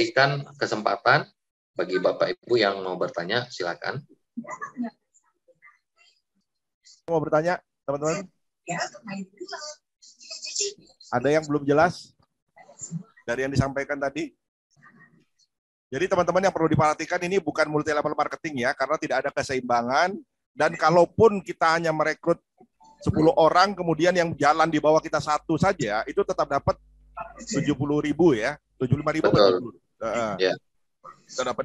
berikan kesempatan bagi Bapak Ibu yang mau bertanya, silakan. Mau bertanya, teman-teman? Ada yang belum jelas dari yang disampaikan tadi? Jadi teman-teman yang perlu diperhatikan ini bukan multi level marketing ya, karena tidak ada keseimbangan. Dan kalaupun kita hanya merekrut 10 orang, kemudian yang jalan di bawah kita satu saja, itu tetap dapat 70.000 ya, 75.000 Betul. Ya.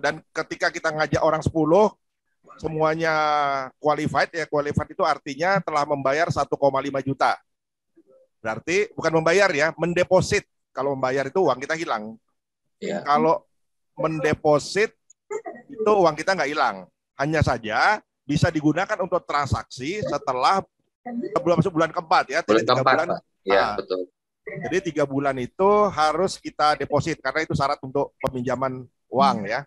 Dan ketika kita ngajak orang 10, semuanya qualified ya, qualified itu artinya telah membayar 1,5 juta. Berarti bukan membayar ya, mendeposit. Kalau membayar itu uang kita hilang. Ya. Kalau mendeposit itu uang kita nggak hilang. Hanya saja bisa digunakan untuk transaksi setelah masuk bulan keempat ya. Bulan keempat, bulan, Pak. Ya, betul. Jadi 3 bulan itu harus kita deposit karena itu syarat untuk peminjaman uang ya.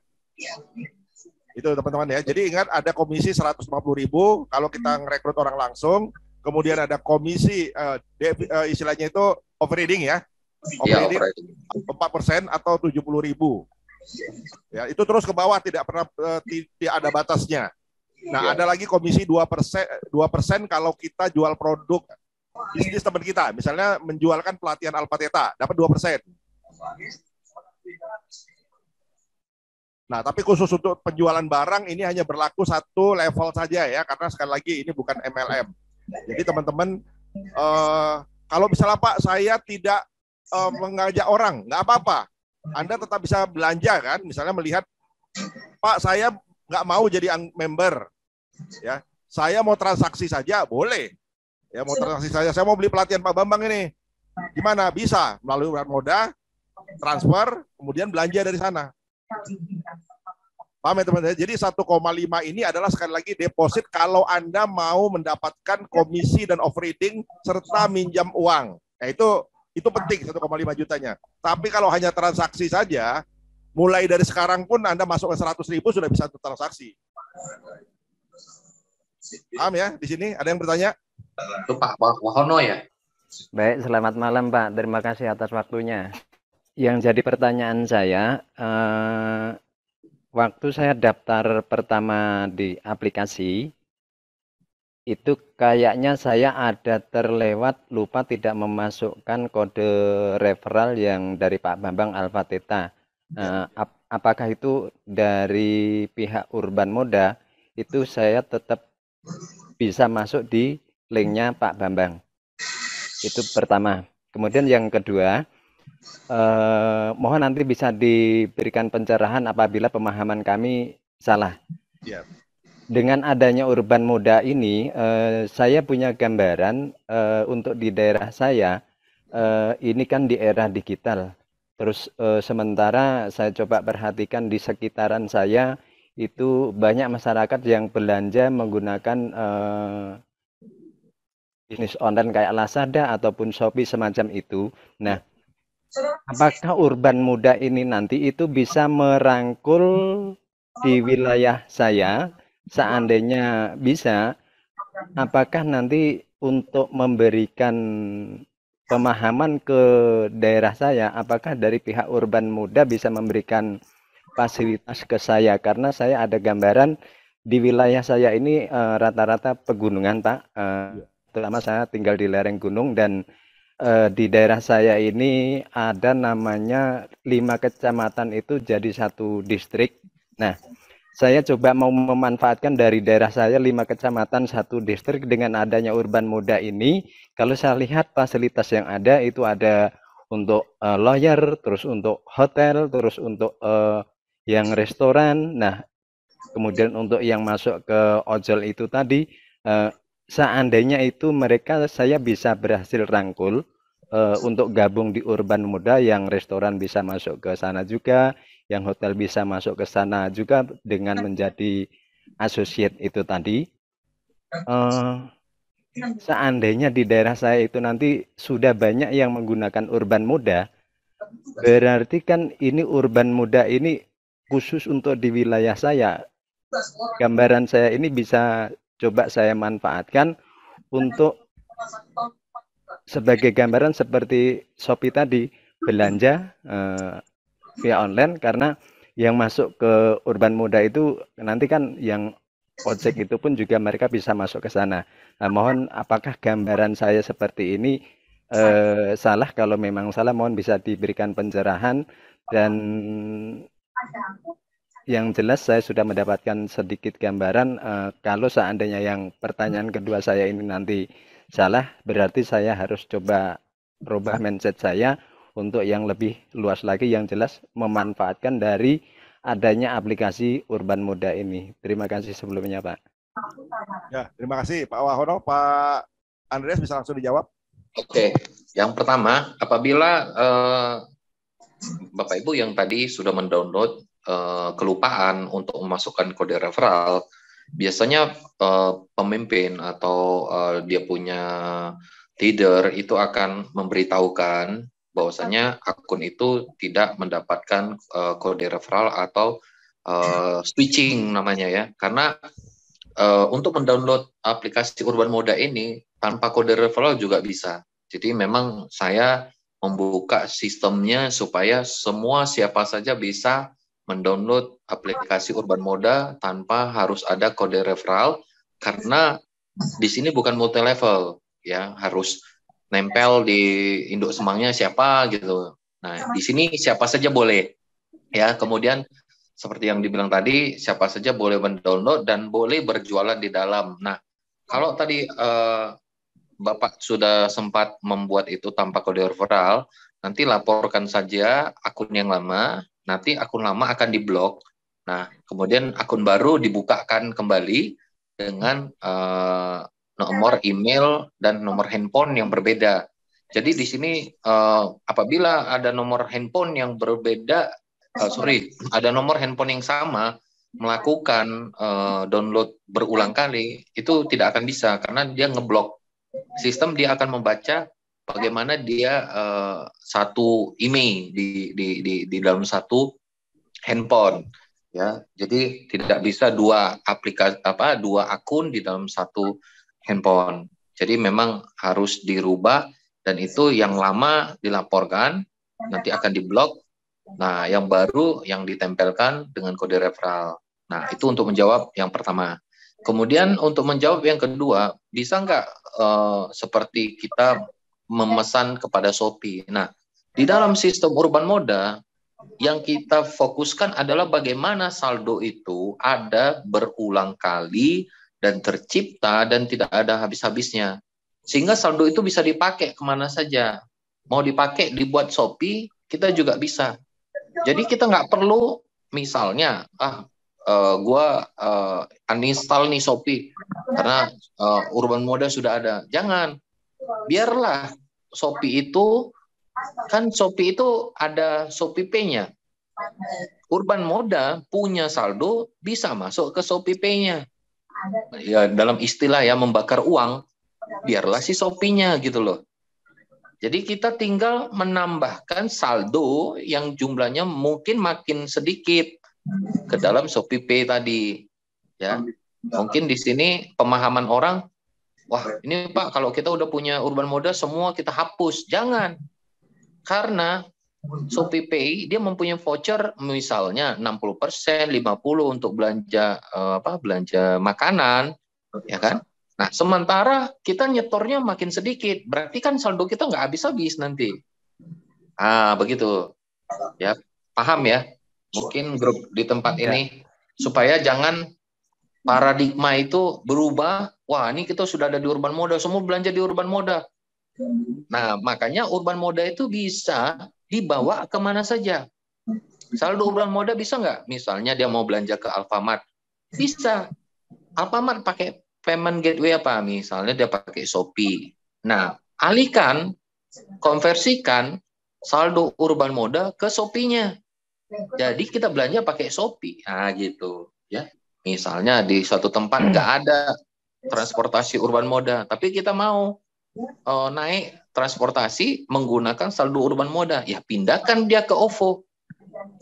Itu teman-teman ya. Jadi ingat ada komisi 150.000 kalau kita ngerekrut orang langsung. Kemudian ada komisi istilahnya itu operating ya. Operating 4% atau 70.000. Ya, itu terus ke bawah tidak pernah tidak ada batasnya. Nah, ada lagi komisi 2% kalau kita jual produk bisnis teman kita, misalnya menjualkan pelatihan Alpha Theta, dapat 2%. Nah, tapi khusus untuk penjualan barang ini hanya berlaku satu level saja ya, karena sekali lagi ini bukan MLM. Jadi teman-teman, kalau misalnya Pak saya tidak mengajak orang, nggak apa-apa. Anda tetap bisa belanja kan, misalnya melihat, Pak saya nggak mau jadi member, ya, saya mau transaksi saja, boleh. Ya mau transaksi saya mau beli pelatihan Pak Bambang ini, gimana? Bisa melalui moda, transfer, kemudian belanja dari sana. Paham ya teman-teman? Jadi 1,5 ini adalah sekali lagi deposit kalau Anda mau mendapatkan komisi dan operating serta minjam uang. Nah, itu penting 1,5 jutanya. Tapi kalau hanya transaksi saja, mulai dari sekarang pun Anda masuk ke 100.000 sudah bisa transaksi. Paham ya? Di sini ada yang bertanya? Itu Pak Wahono ya? Baik, selamat malam Pak. Terima kasih atas waktunya. Yang jadi pertanyaan saya, waktu saya daftar pertama di aplikasi, itu kayaknya saya ada terlewat, lupa tidak memasukkan kode referral yang dari Pak Bambang Alpha Theta. Apakah itu dari pihak Urban Moda, itu saya tetap bisa masuk di linknya Pak Bambang? Itu pertama. Kemudian yang kedua, mohon nanti bisa diberikan pencerahan apabila pemahaman kami salah. Dengan adanya Urban Moda ini, saya punya gambaran untuk di daerah saya, ini kan di era digital. Terus sementara saya coba perhatikan di sekitaran saya, itu banyak masyarakat yang belanja menggunakan bisnis online kayak Lazada ataupun Shopee semacam itu. Nah, apakah Urban Moda ini nanti itu bisa merangkul di wilayah saya? Seandainya bisa, apakah nanti untuk memberikan pemahaman ke daerah saya, apakah dari pihak Urban Moda bisa memberikan fasilitas ke saya? Karena saya ada gambaran di wilayah saya ini rata-rata pegunungan, Pak. Terutama saya tinggal di lereng gunung dan di daerah saya ini ada namanya 5 kecamatan itu jadi satu distrik. Nah, saya coba mau memanfaatkan dari daerah saya 5 kecamatan satu distrik dengan adanya Urban Moda ini. Kalau saya lihat fasilitas yang ada itu ada untuk lawyer, terus untuk hotel, terus untuk yang restoran. Nah, kemudian untuk yang masuk ke ojol itu tadi, seandainya itu mereka saya bisa berhasil rangkul untuk gabung di Urban Moda, yang restoran bisa masuk ke sana juga, yang hotel bisa masuk ke sana juga dengan menjadi associate itu tadi. Seandainya di daerah saya itu nanti sudah banyak yang menggunakan Urban Moda, berarti kan ini Urban Moda ini khusus untuk di wilayah saya. Gambaran saya ini bisa coba saya manfaatkan untuk sebagai gambaran seperti Shopee tadi, belanja via online, karena yang masuk ke Urban Moda itu nanti kan yang ojek itu pun juga mereka bisa masuk ke sana. Nah, mohon apakah gambaran saya seperti ini salah? Kalau memang salah, mohon bisa diberikan pencerahan. Dan yang jelas saya sudah mendapatkan sedikit gambaran. Kalau seandainya yang pertanyaan kedua saya ini nanti salah, berarti saya harus coba rubah mindset saya untuk yang lebih luas lagi, yang jelas memanfaatkan dari adanya aplikasi Urban Moda ini. Terima kasih sebelumnya, Pak. Ya, terima kasih Pak Wahono. Pak Andreas bisa langsung dijawab. Oke, yang pertama, apabila Bapak Ibu yang tadi sudah mendownload kelupaan untuk memasukkan kode referral, biasanya pemimpin atau dia punya leader itu akan memberitahukan bahwasanya akun itu tidak mendapatkan kode referral atau switching namanya ya, karena untuk mendownload aplikasi Urban Moda ini tanpa kode referral juga bisa. Jadi memang saya membuka sistemnya supaya semua siapa saja bisa mendownload aplikasi Urban Moda tanpa harus ada kode referral, karena di sini bukan multi level ya, harus nempel di induk semangnya siapa gitu. Nah, di sini siapa saja boleh ya. Kemudian seperti yang dibilang tadi, siapa saja boleh mendownload dan boleh berjualan di dalam. Nah, kalau tadi Bapak sudah sempat membuat itu tanpa kode referral, nanti laporkan saja akun yang lama, nanti akun lama akan diblok. Nah, kemudian akun baru dibukakan kembali dengan nomor email dan nomor handphone yang berbeda. Jadi di sini apabila ada nomor handphone yang berbeda, ada nomor handphone yang sama, melakukan download berulang kali, itu tidak akan bisa karena dia ngeblok. Sistem dia akan membaca bagaimana dia satu email di dalam satu handphone ya. Jadi tidak bisa dua aplikasi dua akun di dalam satu handphone. Jadi memang harus dirubah, dan itu yang lama dilaporkan nanti akan diblok. Nah, yang baru yang ditempelkan dengan kode referral. Nah, itu untuk menjawab yang pertama. Kemudian untuk menjawab yang kedua, bisa nggak seperti kita memesan kepada Shopee? Nah, di dalam sistem Urban Moda, yang kita fokuskan adalah bagaimana saldo itu ada berulang kali dan tercipta dan tidak ada habis-habisnya. Sehingga saldo itu bisa dipakai kemana saja. Mau dipakai dibuat Shopee, kita juga bisa. Jadi kita nggak perlu misalnya, gua uninstall nih Shopee karena Urban Moda sudah ada. Jangan, biarlah Shopee itu, kan Shopee itu ada Shopee Pay-nya. Urban Moda punya saldo bisa masuk ke Shopee Pay-nya. Ya, dalam istilah ya, membakar uang, biarlah si Shopee-nya gitu loh. Jadi kita tinggal menambahkan saldo yang jumlahnya mungkin makin sedikit ke dalam Shopee Pay tadi. Ya, mungkin di sini pemahaman orang, wah ini Pak, kalau kita udah punya Urban Moda semua kita hapus. Jangan, karena Shopee Pay dia mempunyai voucher misalnya 60%, 50% untuk belanja belanja makanan, ya kan? Nah, sementara kita nyetornya makin sedikit, berarti kan saldo kita nggak habis-habis nanti. Begitu. Ya, paham ya? Mungkin grup di tempat ini supaya jangan paradigma itu berubah. Wah, ini kita sudah ada di Urban Moda, semua belanja di Urban Moda. Nah, makanya Urban Moda itu bisa dibawa kemana saja. Saldo Urban Moda bisa nggak? Misalnya dia mau belanja ke Alfamart, bisa. Alfamart pakai payment gateway apa? Misalnya dia pakai Shopee. Nah, alihkan, konversikan saldo Urban Moda ke Shopee-nya. Jadi kita belanja pakai Shopee. Nah, gitu. Ya, misalnya di suatu tempat nggak ada transportasi Urban Moda, tapi kita mau naik transportasi menggunakan saldo Urban Moda, ya pindahkan dia ke OVO.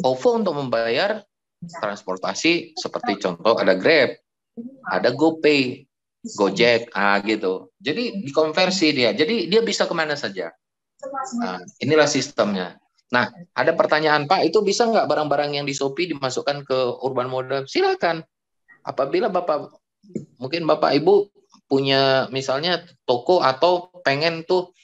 OVO untuk membayar transportasi seperti contoh ada Grab, ada GoPay, Gojek, gitu. Jadi dikonversi dia. Jadi dia bisa kemana saja. Nah, inilah sistemnya. Nah, ada pertanyaan, Pak, itu bisa nggak barang-barang yang di Shopee dimasukkan ke Urban Mode? Silakan. Apabila mungkin Bapak Ibu punya misalnya toko atau pengen tuh,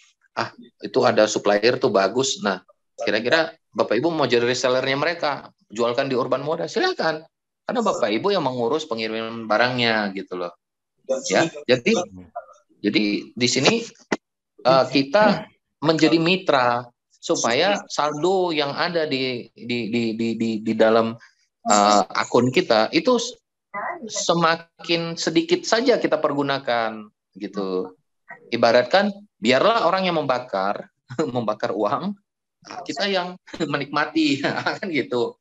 itu ada supplier tuh bagus. Nah, kira-kira Bapak Ibu mau jadi resellernya mereka, jualkan di Urban Mode, silakan. Karena Bapak Ibu yang mengurus pengiriman barangnya gitu loh. Ya, jadi di sini kita menjadi mitra supaya saldo yang ada di dalam akun kita itu semakin sedikit saja kita pergunakan gitu. Ibaratkan biarlah orang yang membakar membakar uang, kita yang menikmati kan gitu.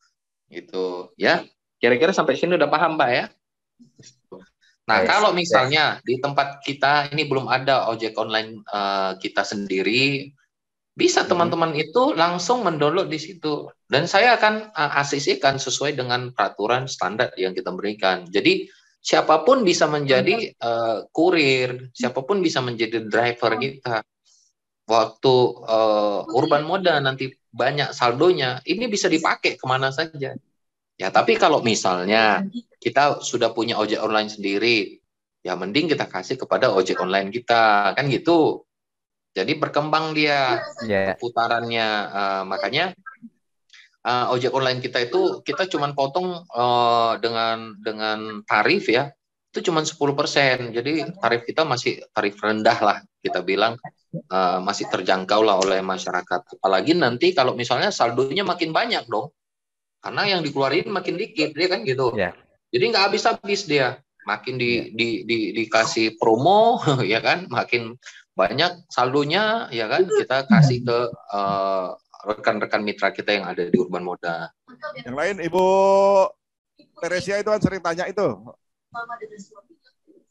Gitu ya. Kira-kira sampai sini udah paham, Pak ya? Nah, kalau misalnya di tempat kita ini belum ada ojek online kita sendiri, bisa teman-teman itu langsung mendownload di situ. Dan saya akan asisikan sesuai dengan peraturan standar yang kita berikan. Jadi siapapun bisa menjadi kurir, siapapun bisa menjadi driver kita. Waktu Urban Mode nanti banyak saldonya, ini bisa dipakai kemana saja. Ya, tapi kalau misalnya kita sudah punya ojek online sendiri, ya mending kita kasih kepada ojek online kita, kan gitu. Jadi berkembang dia putarannya, makanya ojek online kita itu kita cuma potong dengan tarif ya, itu cuma 10%. Jadi tarif kita masih tarif rendah lah, kita bilang masih terjangkau lah oleh masyarakat. Apalagi nanti kalau misalnya saldonya makin banyak dong. Karena yang dikeluarin makin dikit, dia kan gitu. Jadi nggak habis-habis dia. Makin dikasih promo, ya kan, makin banyak saldonya, ya kan, kita kasih ke rekan-rekan mitra kita yang ada di Urban Mode. Yang lain, Ibu Teresia itu kan sering tanya itu.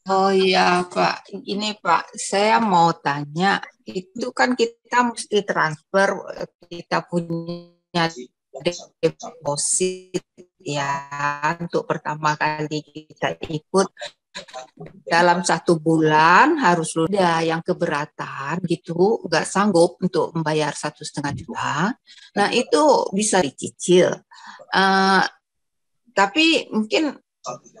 Oh iya Pak, ini Pak, saya mau tanya, itu kan kita mesti transfer, kita punya deposit ya untuk pertama kali kita ikut dalam 1 bulan harus ada yang keberatan gitu, nggak sanggup untuk membayar 1,5 juta. Nah itu bisa dicicil, tapi mungkin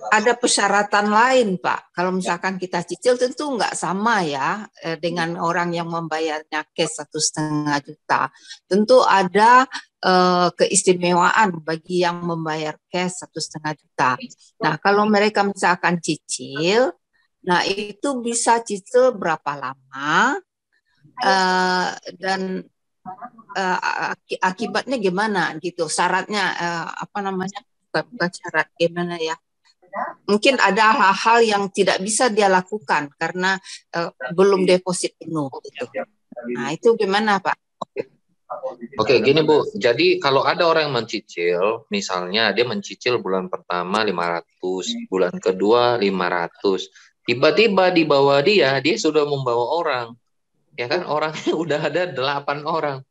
ada persyaratan lain Pak. Kalau misalkan kita cicil tentu nggak sama ya dengan orang yang membayarnya cash 1,5 juta. Tentu ada keistimewaan bagi yang membayar cash 1,5 juta. Nah kalau mereka misalkan cicil, nah itu bisa cicil berapa lama dan akibatnya gimana gitu. Syaratnya apa namanya? Bukan syarat, gimana ya? Mungkin ada hal-hal yang tidak bisa dia lakukan karena belum deposit penuh gitu. Nah itu gimana Pak? Oke, gini Bu. Jadi kalau ada orang yang mencicil, misalnya dia mencicil bulan pertama 500, bulan kedua 500. Tiba-tiba di bawah dia sudah membawa orang. Ya kan, orangnya udah ada 8 orang.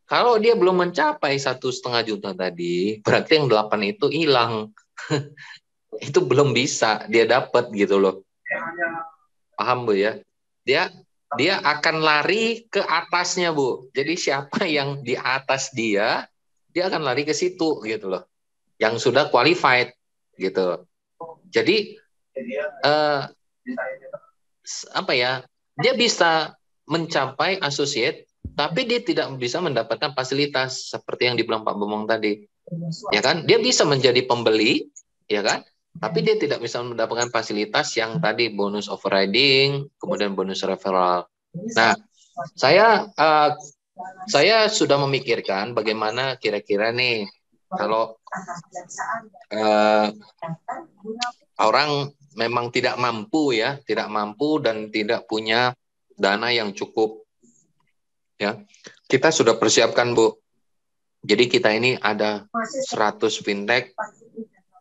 Kalau dia belum mencapai 1,5 juta tadi, berarti yang 8 itu hilang. Itu belum bisa dia dapat gitu loh. Paham Bu ya? Dia akan lari ke atasnya Bu. Jadi siapa yang di atas dia akan lari ke situ gitu loh. Yang sudah qualified gitu. Jadi apa ya? Dia bisa mencapai associate, tapi dia tidak bisa mendapatkan fasilitas seperti yang dibilang Pak Bambang tadi. Ya kan? Dia bisa menjadi pembeli, ya kan? Tapi dia tidak bisa mendapatkan fasilitas yang tadi bonus overriding, kemudian bonus referral. Nah, saya sudah memikirkan bagaimana kira-kira nih kalau orang memang tidak mampu dan tidak punya dana yang cukup, ya. Kita sudah persiapkan Bu. Jadi kita ini ada 100 fintech,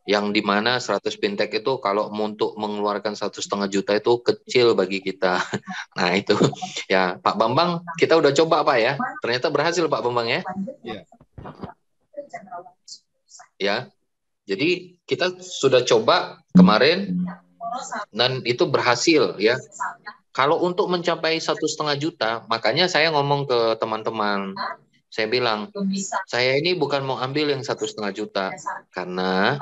yang dimana 100 fintech itu kalau untuk mengeluarkan 1,5 juta itu kecil bagi kita. Nah itu ya Pak Bambang, kita udah coba Pak ya, ternyata berhasil Pak Bambang ya. Ya, jadi kita sudah coba kemarin dan itu berhasil ya. Kalau untuk mencapai 1,5 juta, makanya saya ngomong ke teman-teman, Saya bilang, saya ini bukan mau ambil yang 1,5 juta, karena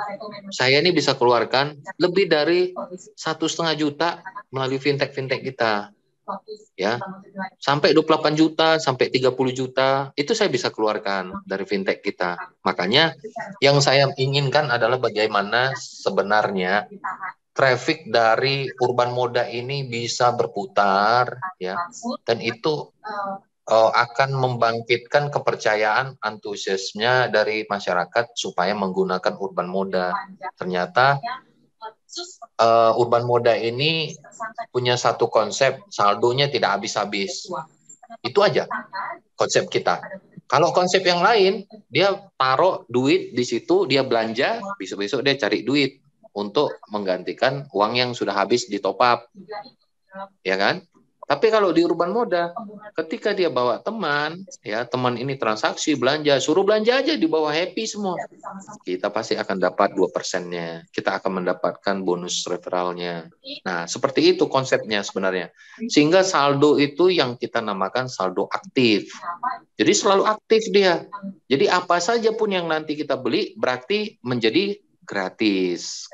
saya ini bisa keluarkan lebih dari 1,5 juta melalui fintech kita, ya, sampai 28 juta, sampai 30 juta, itu saya bisa keluarkan dari fintech kita. Makanya yang saya inginkan adalah bagaimana sebenarnya traffic dari Urban Moda ini bisa berputar, ya, dan itu akan membangkitkan kepercayaan antusiasnya dari masyarakat supaya menggunakan Urban Moda. Ternyata Urban Moda ini punya satu konsep, saldonya tidak habis-habis. Itu aja konsep kita. Kalau konsep yang lain, dia taruh duit di situ, dia belanja, besok-besok dia cari duit untuk menggantikan uang yang sudah habis di top up. Ya kan? Tapi kalau di Urban Moda, ketika dia bawa teman, ya teman ini transaksi, belanja, suruh belanja aja di bawah happy semua. Kita pasti akan dapat 2%-nya. Kita akan mendapatkan bonus referralnya. Nah, seperti itu konsepnya sebenarnya. Sehingga saldo itu yang kita namakan saldo aktif. Jadi selalu aktif dia. Jadi apa saja pun yang nanti kita beli, berarti menjadi gratis.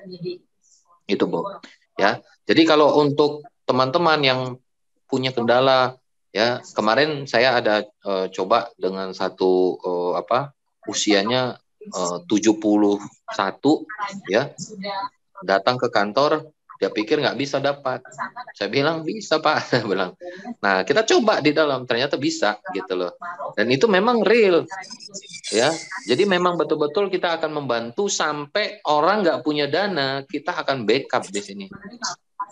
Itu, Bu. Ya. Jadi kalau untuk teman-teman yang punya kendala, ya kemarin saya ada coba dengan satu usianya 71, ya, datang ke kantor, dia pikir nggak bisa dapat. Saya bilang bisa Pak, saya bilang. Nah kita coba di dalam, ternyata bisa gitu loh. Dan itu memang real, ya. Jadi memang betul-betul kita akan membantu sampai orang nggak punya dana, kita akan backup di sini.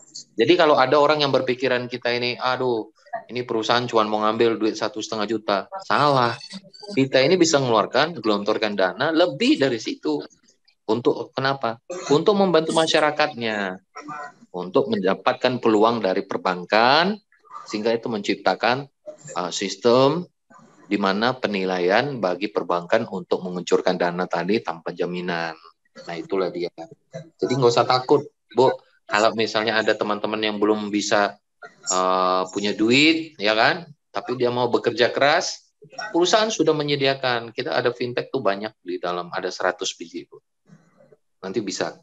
Jadi kalau ada orang yang berpikiran kita ini, aduh, ini perusahaan cuma mau ngambil duit 1,5 juta, salah. Kita ini bisa mengeluarkan, gelontorkan dana lebih dari situ. Untuk kenapa? Untuk membantu masyarakatnya, untuk mendapatkan peluang dari perbankan, sehingga itu menciptakan sistem di mana penilaian bagi perbankan untuk menguncurkan dana tadi tanpa jaminan. Nah itulah dia. Jadi nggak usah takut, Bu. Kalau misalnya ada teman-teman yang belum bisa punya duit, ya kan, tapi dia mau bekerja keras, perusahaan sudah menyediakan. Kita ada fintech tuh banyak di dalam, ada 100 biji, Bu. Nanti bisa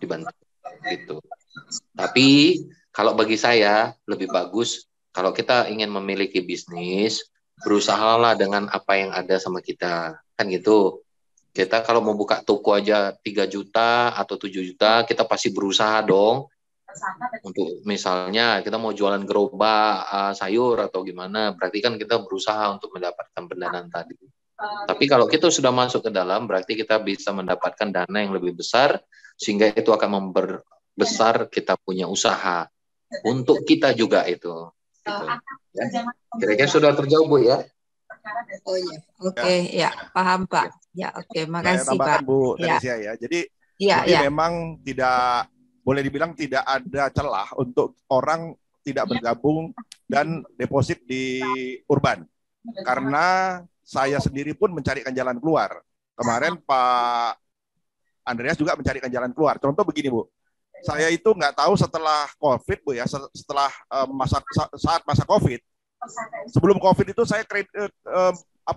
dibantu, gitu. Tapi kalau bagi saya lebih bagus kalau kita ingin memiliki bisnis, berusahalah dengan apa yang ada sama kita, kan gitu. Kita kalau mau buka toko aja 3 juta atau 7 juta, kita pasti berusaha dong. Untuk misalnya kita mau jualan gerobak sayur atau gimana, berarti kan kita berusaha untuk mendapatkan pendanaan tadi. Tapi kalau kita sudah masuk ke dalam, berarti kita bisa mendapatkan dana yang lebih besar, sehingga itu akan memperbesar kita punya usaha. Untuk kita juga itu. Gitu. Ya. Kira-kira sudah terjawab, Bu, ya? Oh iya, oke, ya paham Pak. Ya oke, makasih Pak. Bu Teresia, ya. Jadi memang tidak boleh dibilang tidak ada celah untuk orang tidak bergabung dan deposit di Urban. Karena saya sendiri pun mencarikan jalan keluar. Kemarin Pak Andreas juga mencarikan jalan keluar. Contoh begini, Bu. Saya itu nggak tahu setelah COVID, Bu, ya, setelah saat masa COVID. Sebelum COVID itu saya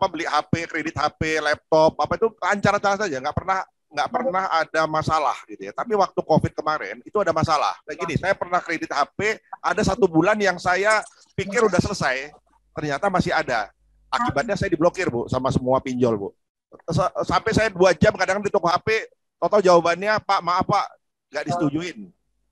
beli HP, kredit HP, laptop, apa itu lancar-lancar saja, nggak pernah ada masalah gitu ya. Tapi waktu COVID kemarin itu ada masalah. Kayak gini, saya pernah kredit HP, ada 1 bulan yang saya pikir udah selesai, ternyata masih ada. Akibatnya saya diblokir, Bu, sama semua pinjol, Bu. Sampai saya 2 jam kadang di toko HP, total jawabannya, Pak, maaf Pak, nggak disetujuin.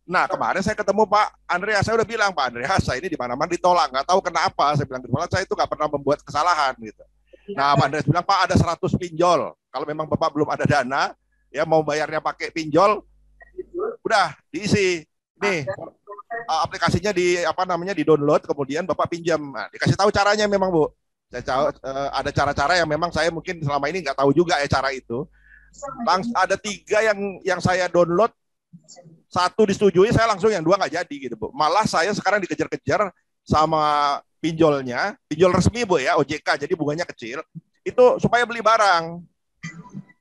Nah, kemarin saya ketemu Pak Andreas, saya udah bilang, Pak Andreas, saya ini di mana-mana ditolak, nggak tahu kenapa. Saya bilang, saya itu nggak pernah membuat kesalahan gitu. Nah, Pak Andreas bilang, Pak, ada 100 pinjol. Kalau memang Bapak belum ada dana, ya mau bayarnya pakai pinjol, udah diisi. Nih, aplikasinya di-download, kemudian Bapak pinjam. Nah, dikasih tahu caranya memang, Bu. Saya tahu, ada cara-cara yang memang saya mungkin selama ini nggak tahu juga ya cara itu. Ada 3 yang saya download, 1 disetujui, saya langsung yang 2 nggak jadi gitu, Bu. Malah saya sekarang dikejar-kejar sama pinjolnya, pinjol resmi, Bu, ya, OJK, jadi bunganya kecil, itu supaya beli barang.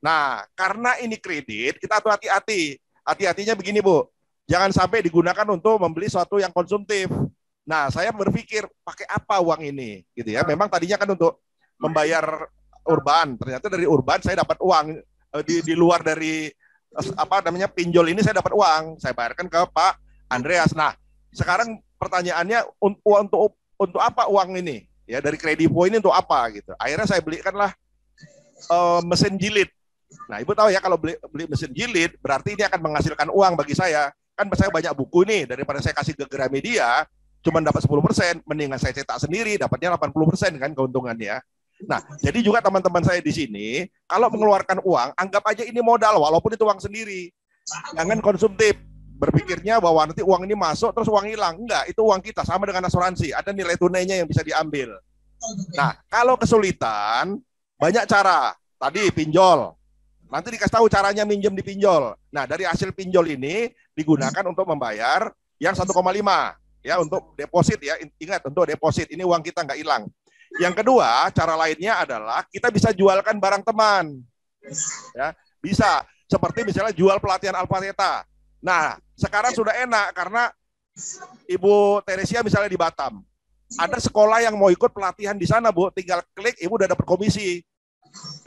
Nah, karena ini kredit, kita tuh hati-hati. Hati-hatinya begini, Bu. Jangan sampai digunakan untuk membeli sesuatu yang konsumtif. Nah, saya berpikir pakai apa uang ini, gitu ya. Memang tadinya kan untuk membayar Urban. Ternyata dari Urban saya dapat uang di luar dari pinjol ini saya dapat uang. Saya bayarkan ke Pak Andreas. Nah, sekarang pertanyaannya untuk apa uang ini? Ya, dari Kredivo ini untuk apa gitu. Akhirnya saya belikanlah mesin jilid. Nah, Ibu tahu ya kalau beli mesin jilid berarti ini akan menghasilkan uang bagi saya. Kan saya banyak buku nih, daripada saya kasih ke Gramedia cuma dapat 10%, mendingan saya cetak sendiri, dapatnya 80% kan keuntungannya. Nah, jadi juga teman-teman saya di sini, kalau mengeluarkan uang, anggap aja ini modal, walaupun itu uang sendiri. Jangan konsumtif, berpikirnya bahwa nanti uang ini masuk, terus uang hilang. Enggak, itu uang kita, sama dengan asuransi, ada nilai tunainya yang bisa diambil. Nah, kalau kesulitan, banyak cara. Tadi pinjol, nanti dikasih tahu caranya minjem di pinjol. Nah, dari hasil pinjol ini, digunakan untuk membayar yang 1,5. Ya, untuk deposit ya, ingat untuk deposit ini uang kita nggak hilang. Yang kedua, cara lainnya adalah kita bisa jualkan barang teman. Ya, bisa seperti misalnya jual pelatihan Alpha Theta. Nah, sekarang sudah enak karena Ibu Teresia misalnya di Batam. Ada sekolah yang mau ikut pelatihan di sana, Bu, tinggal klik Ibu udah dapat komisi.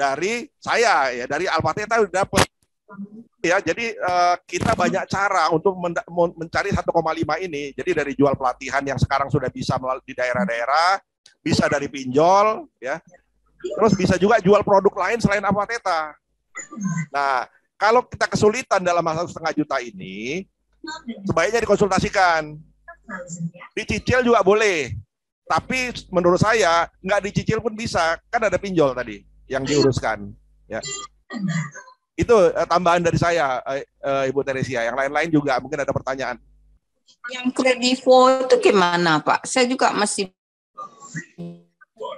Dari saya ya, dari Alpha Theta udah dapat. Ya, jadi kita banyak cara untuk mencari 1,5 ini. Jadi dari jual pelatihan yang sekarang sudah bisa di daerah-daerah, bisa dari pinjol, ya. Terus bisa juga jual produk lain selain Alpha Theta. Nah, kalau kita kesulitan dalam 1,5 juta ini, sebaiknya dikonsultasikan. Dicicil juga boleh. Tapi menurut saya nggak dicicil pun bisa, kan ada pinjol tadi yang diuruskan. Ya. Itu tambahan dari saya, Ibu Teresia. Yang lain-lain juga mungkin ada pertanyaan. Yang Kredivo itu gimana, Pak? Saya juga masih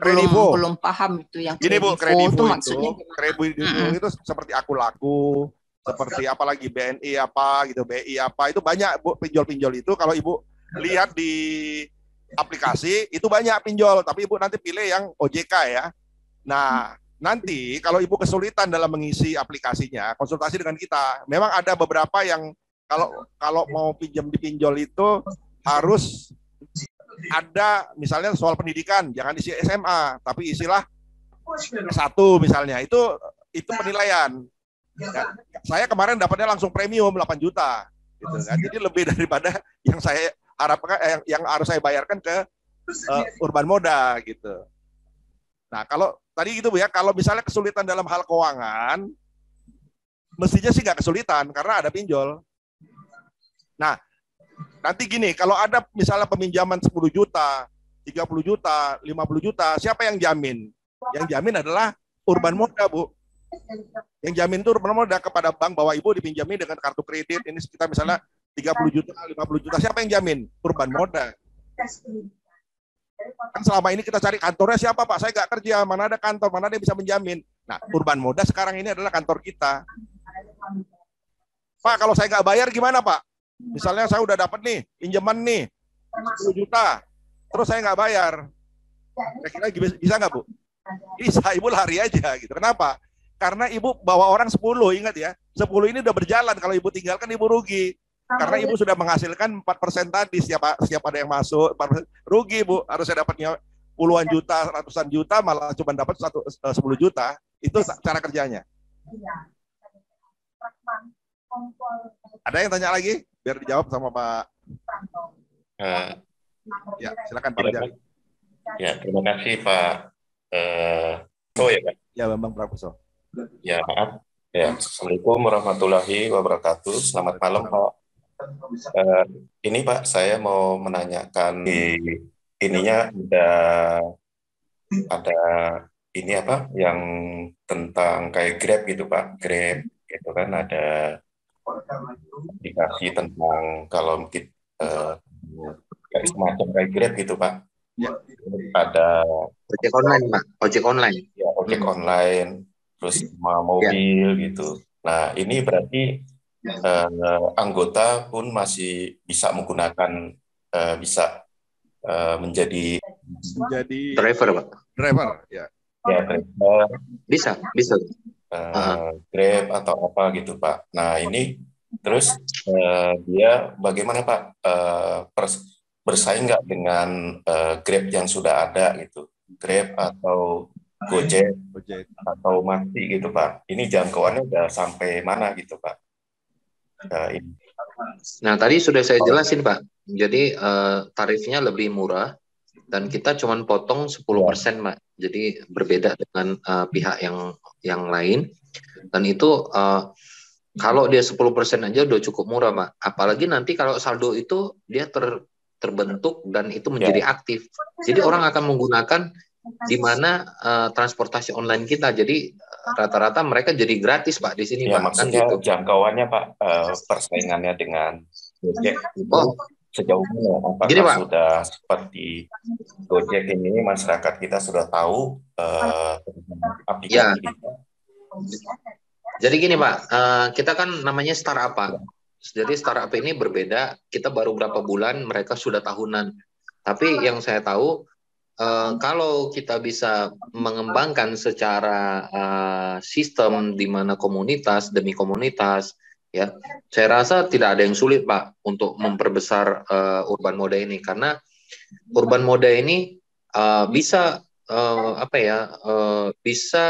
belum paham itu yang Kredivo. Ini Bu, Kredivo itu maksudnya itu seperti Aku Laku, seperti apalagi BNI apa gitu, BI apa, itu banyak Bu pinjol-pinjol itu. Kalau Ibu lihat di aplikasi itu banyak pinjol, tapi Ibu nanti pilih yang OJK ya. Nah, nanti kalau Ibu kesulitan dalam mengisi aplikasinya, konsultasi dengan kita. Memang ada beberapa yang kalau mau pinjam di pinjol itu harus ada misalnya soal pendidikan, jangan isi SMA, tapi isilah S1 misalnya. Itu penilaian. Ya, saya kemarin dapatnya langsung premium 8 juta gitu kan. Jadi lebih daripada yang saya harapkan yang harus saya bayarkan ke Urban Moda gitu. Nah, kalau tadi gitu Bu ya, kalau misalnya kesulitan dalam hal keuangan, mestinya sih nggak kesulitan karena ada pinjol. Nah, nanti gini, kalau ada misalnya peminjaman 10 juta, 30 juta, 50 juta, siapa yang jamin? Yang jamin adalah Urban Moda, Bu. Yang jamin itu Urban Moda kepada bank bahwa Ibu dipinjami dengan kartu kredit, ini kita misalnya 30 juta, 50 juta, siapa yang jamin? Urban Moda. Kan selama ini kita cari kantornya siapa Pak? Saya nggak kerja, mana ada kantor, mana ada yang bisa menjamin. Nah, Urban Moda sekarang ini adalah kantor kita. Pak, kalau saya nggak bayar gimana Pak? Misalnya saya udah dapat nih, pinjaman nih, 10 juta, terus saya nggak bayar. Kira-kira bisa nggak Bu? Bisa, Ibu lari aja gitu. Kenapa? Karena Ibu bawa orang 10, ingat ya, 10 ini udah berjalan, kalau Ibu tinggalkan Ibu rugi. Karena Ibu sudah menghasilkan 4% tadi, siapa ada yang masuk, 4%, rugi Bu, harusnya dapatnya puluhan juta, ratusan juta, malah cuma dapat 10 juta, itu cara kerjanya. Ada yang tanya lagi? Biar dijawab sama Pak. Ya, silakan Pak Rajali. Ya, terima kasih Pak. Ya Pak. Ya, Bambang Prakoso. Ya, maaf. Ya, Assalamualaikum warahmatullahi wabarakatuh. Selamat malam Pak. Ini Pak, saya mau menanyakan ininya ada ini apa yang tentang kayak Grab gitu Pak, Grab gitu kan, ada aplikasi tentang kalau mungkin kayak semacam kayak Grab gitu Pak. Ya. Ada ojek online Pak, ojek online. Ya, ojek online, terus mobil gitu. Nah, ini berarti anggota pun masih bisa menggunakan bisa menjadi driver Pak. Driver ya. Ya, driver. Bisa. Grab atau apa gitu Pak. Nah, ini terus dia bagaimana Pak bersaing nggak dengan Grab yang sudah ada gitu? Grab atau Gojek Gojek. atau Maxi gitu Pak. Ini jangkauannya udah sampai mana gitu Pak? Ini. Nah, tadi sudah saya jelasin, Pak. Jadi tarifnya lebih murah dan kita cuma potong 10%, Pak. Jadi berbeda dengan pihak yang lain. Dan itu kalau dia 10% aja udah cukup murah, Pak. Apalagi nanti kalau saldo itu dia terbentuk dan itu menjadi aktif. Jadi orang akan menggunakan di mana transportasi online kita. Jadi rata-rata mereka jadi gratis, Pak, di sini, Ya, Pak. maksudnya Kan gitu. jangkauannya Pak, persaingannya dengan Gojek itu sejauh mana? Apakah Gini, Pak. sudah seperti Gojek ini masyarakat kita sudah tahu aplikasi kita? Jadi gini, Pak, kita kan namanya startup, Pak. Jadi startup ini berbeda. Kita baru berapa bulan, mereka sudah tahunan. Tapi yang saya tahu, kalau kita bisa mengembangkan secara sistem di mana komunitas demi komunitas, ya, saya rasa tidak ada yang sulit, Pak, untuk memperbesar urban mode ini, karena urban mode ini bisa bisa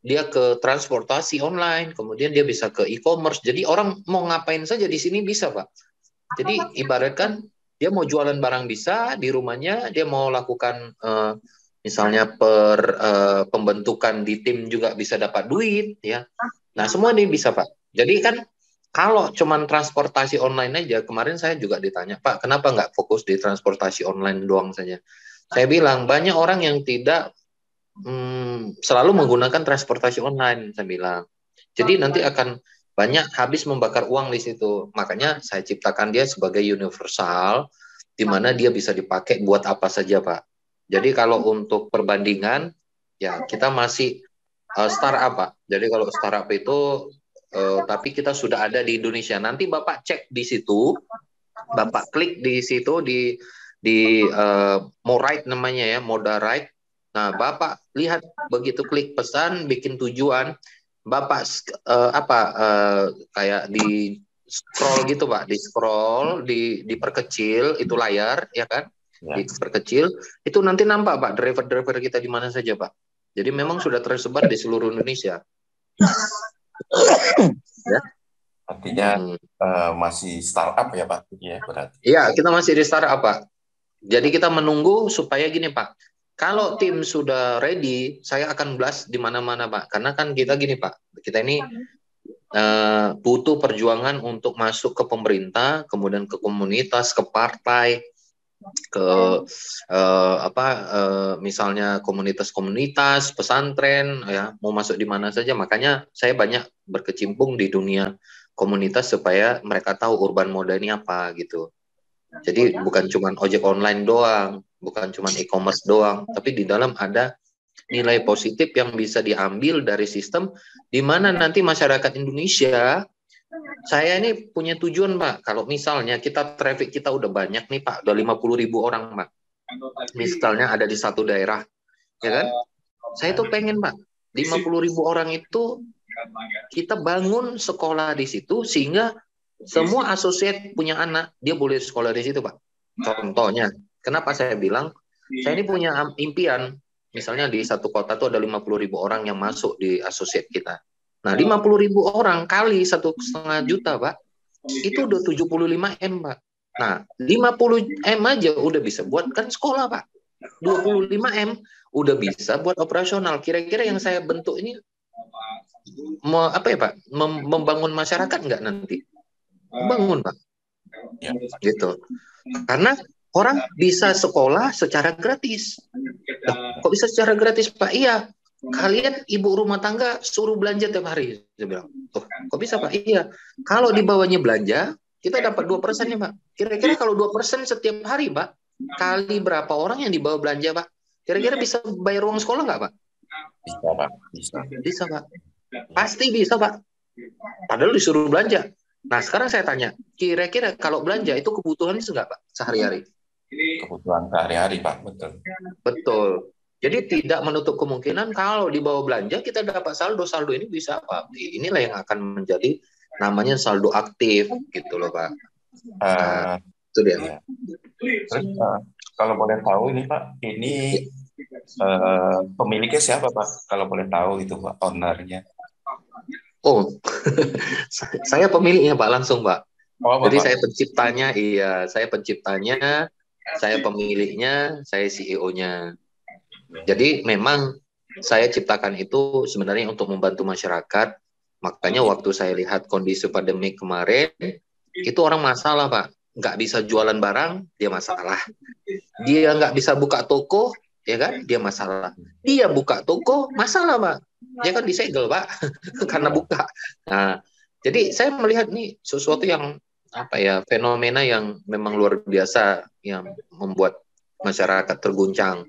dia ke transportasi online, kemudian dia bisa ke e-commerce. Jadi orang mau ngapain saja di sini bisa, Pak. Jadi ibaratkan dia mau jualan barang bisa di rumahnya, dia mau lakukan misalnya pembentukan di tim juga bisa dapat duit, ya. Nah, semua ini bisa, Pak. Jadi kan kalau cuman transportasi online aja, kemarin saya juga ditanya, Pak, kenapa nggak fokus di transportasi online doang saja? Saya bilang banyak orang yang tidak selalu menggunakan transportasi online, saya bilang. Jadi nanti akan banyak habis membakar uang di situ. Makanya saya ciptakan dia sebagai universal, di mana dia bisa dipakai buat apa saja, Pak. Jadi kalau untuk perbandingan, ya kita masih startup, Pak. Jadi kalau startup itu, tapi kita sudah ada di Indonesia. Nanti Bapak cek di situ, Bapak klik di situ di Moride namanya ya, Modaride. Nah, Bapak lihat begitu klik pesan, bikin tujuan, Bapak kayak di scroll gitu, Pak, di scroll, diperkecil itu layar, ya kan? Ya. Diperkecil, itu nanti nampak, Pak, driver-driver kita di mana saja, Pak. Jadi memang sudah tersebar di seluruh Indonesia. Ya. Artinya masih startup ya Pak? Ya, berarti. Iya, kita masih di startup, Pak. Jadi kita menunggu supaya gini, Pak. Kalau tim sudah ready, saya akan blast di mana-mana, Pak. Karena kan kita gini, Pak. Kita ini butuh perjuangan untuk masuk ke pemerintah, kemudian ke komunitas, ke partai, ke misalnya komunitas-komunitas, pesantren, ya, mau masuk di mana saja. Makanya saya banyak berkecimpung di dunia komunitas supaya mereka tahu urban mode ini apa gitu. Jadi bukan cuma ojek online doang, bukan cuma e-commerce doang, tapi di dalam ada nilai positif yang bisa diambil dari sistem di mana nanti masyarakat Indonesia, saya ini punya tujuan, Pak. Kalau misalnya traffic kita udah banyak nih, Pak, udah 50.000 orang, Pak. Misalnya ada di satu daerah, ya kan? Saya tuh pengen, Pak, 50.000 orang itu kita bangun sekolah di situ sehingga semua asosiat punya anak, dia boleh sekolah di situ, Pak. Contohnya, kenapa saya bilang, saya ini punya impian, misalnya di satu kota tuh ada 50.000 orang yang masuk di asosiat kita. Nah, 50.000 orang kali 1,5 juta, Pak, itu udah 75 M, Pak. Nah, 50 M aja udah bisa buat kan sekolah, Pak. 25 M udah bisa buat operasional. Kira-kira yang saya bentuk ini membangun masyarakat nggak nanti? Membangun, Pak. Ya. Gitu. Karena orang bisa sekolah secara gratis. Kok bisa secara gratis, Pak? Iya. Kalian ibu rumah tangga suruh belanja tiap hari. Saya bilang, kok bisa, Pak? Iya. Kalau di bawahnya belanja, kita dapat 2% ya, Pak. Kira-kira kalau 2% setiap hari, Pak, kali berapa orang yang dibawa belanja, Pak? Kira-kira bisa bayar uang sekolah nggak, Pak? Bisa, Pak. Bisa, Pak. Pasti bisa, Pak. Padahal disuruh belanja. Nah, sekarang saya tanya, kira-kira kalau belanja itu kebutuhan enggak, Pak, sehari-hari? Kebutuhan sehari-hari, Pak, betul. Betul. Jadi tidak menutup kemungkinan kalau dibawa belanja kita dapat saldo. Saldo ini bisa, Pak. Inilah yang akan menjadi namanya saldo aktif, gitu loh, Pak. Nah, itu dia. Ya. Terus, kalau boleh tahu ini, Pak, ini Pemiliknya siapa Pak? Kalau boleh tahu itu Pak, ownernya. Oh, saya pemiliknya Pak langsung Pak. Oh Jadi Bapak. saya penciptanya, iya, saya penciptanya, saya pemiliknya, saya CEO-nya. Jadi memang saya ciptakan itu sebenarnya untuk membantu masyarakat. Makanya waktu saya lihat kondisi pandemi kemarin, itu orang masalah Pak. Nggak bisa jualan barang, dia masalah. Dia nggak bisa buka toko, ya kan? Dia masalah. Dia buka toko, masalah Pak. Dia kan disegel Pak, karena buka. Nah, jadi saya melihat nih sesuatu yang apa ya, fenomena yang memang luar biasa yang membuat masyarakat terguncang.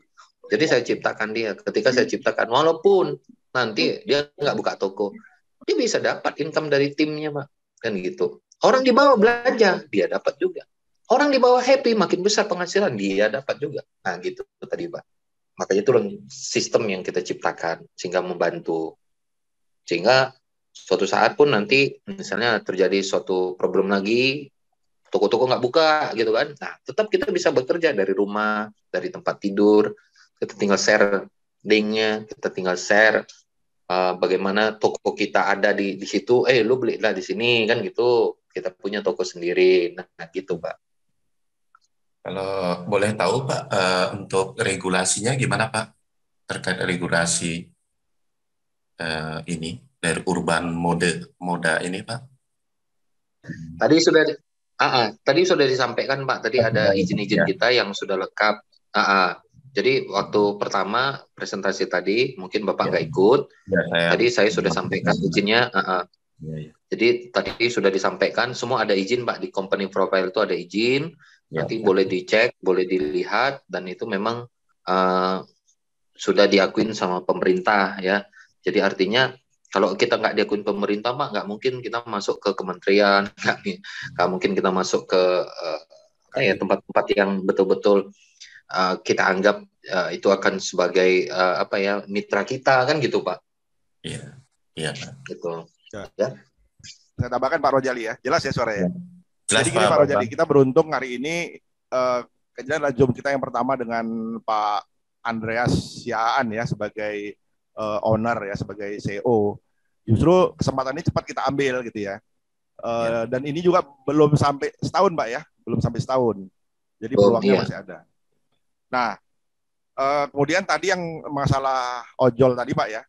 Jadi saya ciptakan dia. Ketika saya ciptakan, walaupun nanti dia nggak buka toko, dia bisa dapat income dari timnya Pak, kan gitu. Orang di bawah belanja, dia dapat juga. Orang di bawah happy, makin besar penghasilan, dia dapat juga. Nah gitu tadi Pak. Makanya itu sistem yang kita ciptakan sehingga membantu. Sehingga suatu saat pun nanti misalnya terjadi suatu problem lagi, toko-toko nggak buka gitu kan. Nah, tetap kita bisa bekerja dari rumah, dari tempat tidur. Kita tinggal share linknya, kita tinggal share bagaimana toko kita ada di situ. Lu belilah di sini kan gitu. Kita punya toko sendiri. Nah, gitu Pak. Kalau boleh tahu Pak, untuk regulasinya gimana Pak? Terkait regulasi ini dari urban moda ini Pak? Tadi sudah disampaikan Pak. Tadi ada izin-izin Ya, kita yang sudah lengkap. Jadi waktu pertama presentasi tadi mungkin Bapak ya, nggak ikut. ya saya. Tadi saya sudah sampaikan izinnya. Ya, ya. Jadi tadi sudah disampaikan semua ada izin Pak, di company profile itu ada izin. Ya, Nanti boleh dicek, boleh dilihat, dan itu memang sudah diakuin sama pemerintah ya. Jadi artinya kalau kita nggak diakuin pemerintah Pak, nggak mungkin kita masuk ke kementerian, nggak mungkin kita masuk ke tempat-tempat yang betul-betul kita anggap itu akan sebagai mitra kita kan gitu Pak. Iya, iya Pak. Gitu. Ya. Saya tambahkan Pak Rojali ya, jelas ya suaranya. Jelas, Jadi gini Pak Rojali, kita beruntung hari ini kejadian adalah Zoom kita yang pertama dengan Pak Andreas Siaan ya sebagai owner ya, sebagai CEO. Justru kesempatan ini cepat kita ambil gitu ya. Dan ini juga belum sampai setahun Pak ya, belum sampai setahun. Jadi peluangnya masih ada. Nah, kemudian tadi yang masalah ojol tadi Pak ya,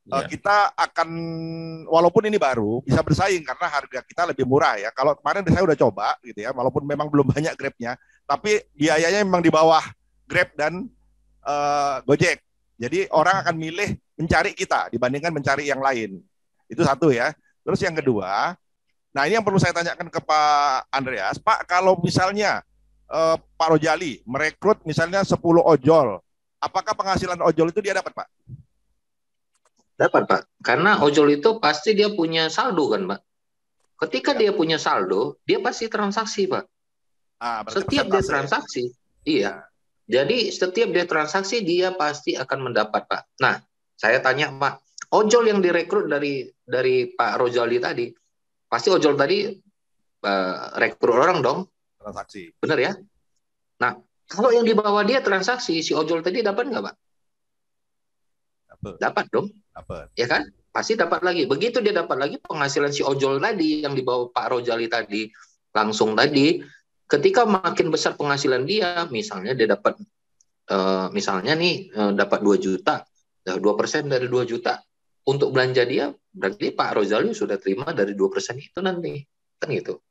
kita akan, walaupun ini baru, bisa bersaing karena harga kita lebih murah ya. Kalau kemarin saya udah coba gitu ya, walaupun memang belum banyak Grab-nya, tapi biayanya memang di bawah Grab dan Gojek. Jadi orang akan milih mencari kita dibandingkan mencari yang lain. Itu satu ya. Terus yang kedua, nah ini yang perlu saya tanyakan ke Pak Andreas. Pak, kalau misalnya Pak Rojali merekrut misalnya 10 ojol, apakah penghasilan ojol itu dia dapat Pak? Dapat Pak, karena ojol itu pasti dia punya saldo kan Pak. Ketika dia punya saldo, dia pasti transaksi Pak. Setiap dia transaksi, iya. Jadi setiap dia transaksi dia pasti akan mendapat Pak. Nah, saya tanya Pak, ojol yang direkrut dari Pak Rojali tadi, pasti ojol tadi rekrut orang dong. Transaksi. Benar ya? Nah, kalau yang di bawah dia transaksi, si ojol tadi dapat nggak Pak? Dapat dong. Dapat. Ya kan? Pasti dapat lagi. Begitu dia dapat lagi penghasilan si ojol tadi yang dibawa Pak Rojali tadi langsung tadi, ketika makin besar penghasilan dia, misalnya dia dapat misalnya nih dapat 2 juta, 2% dari 2 juta untuk belanja dia, berarti Pak Rojali sudah terima dari 2% itu nanti. Kan gitu.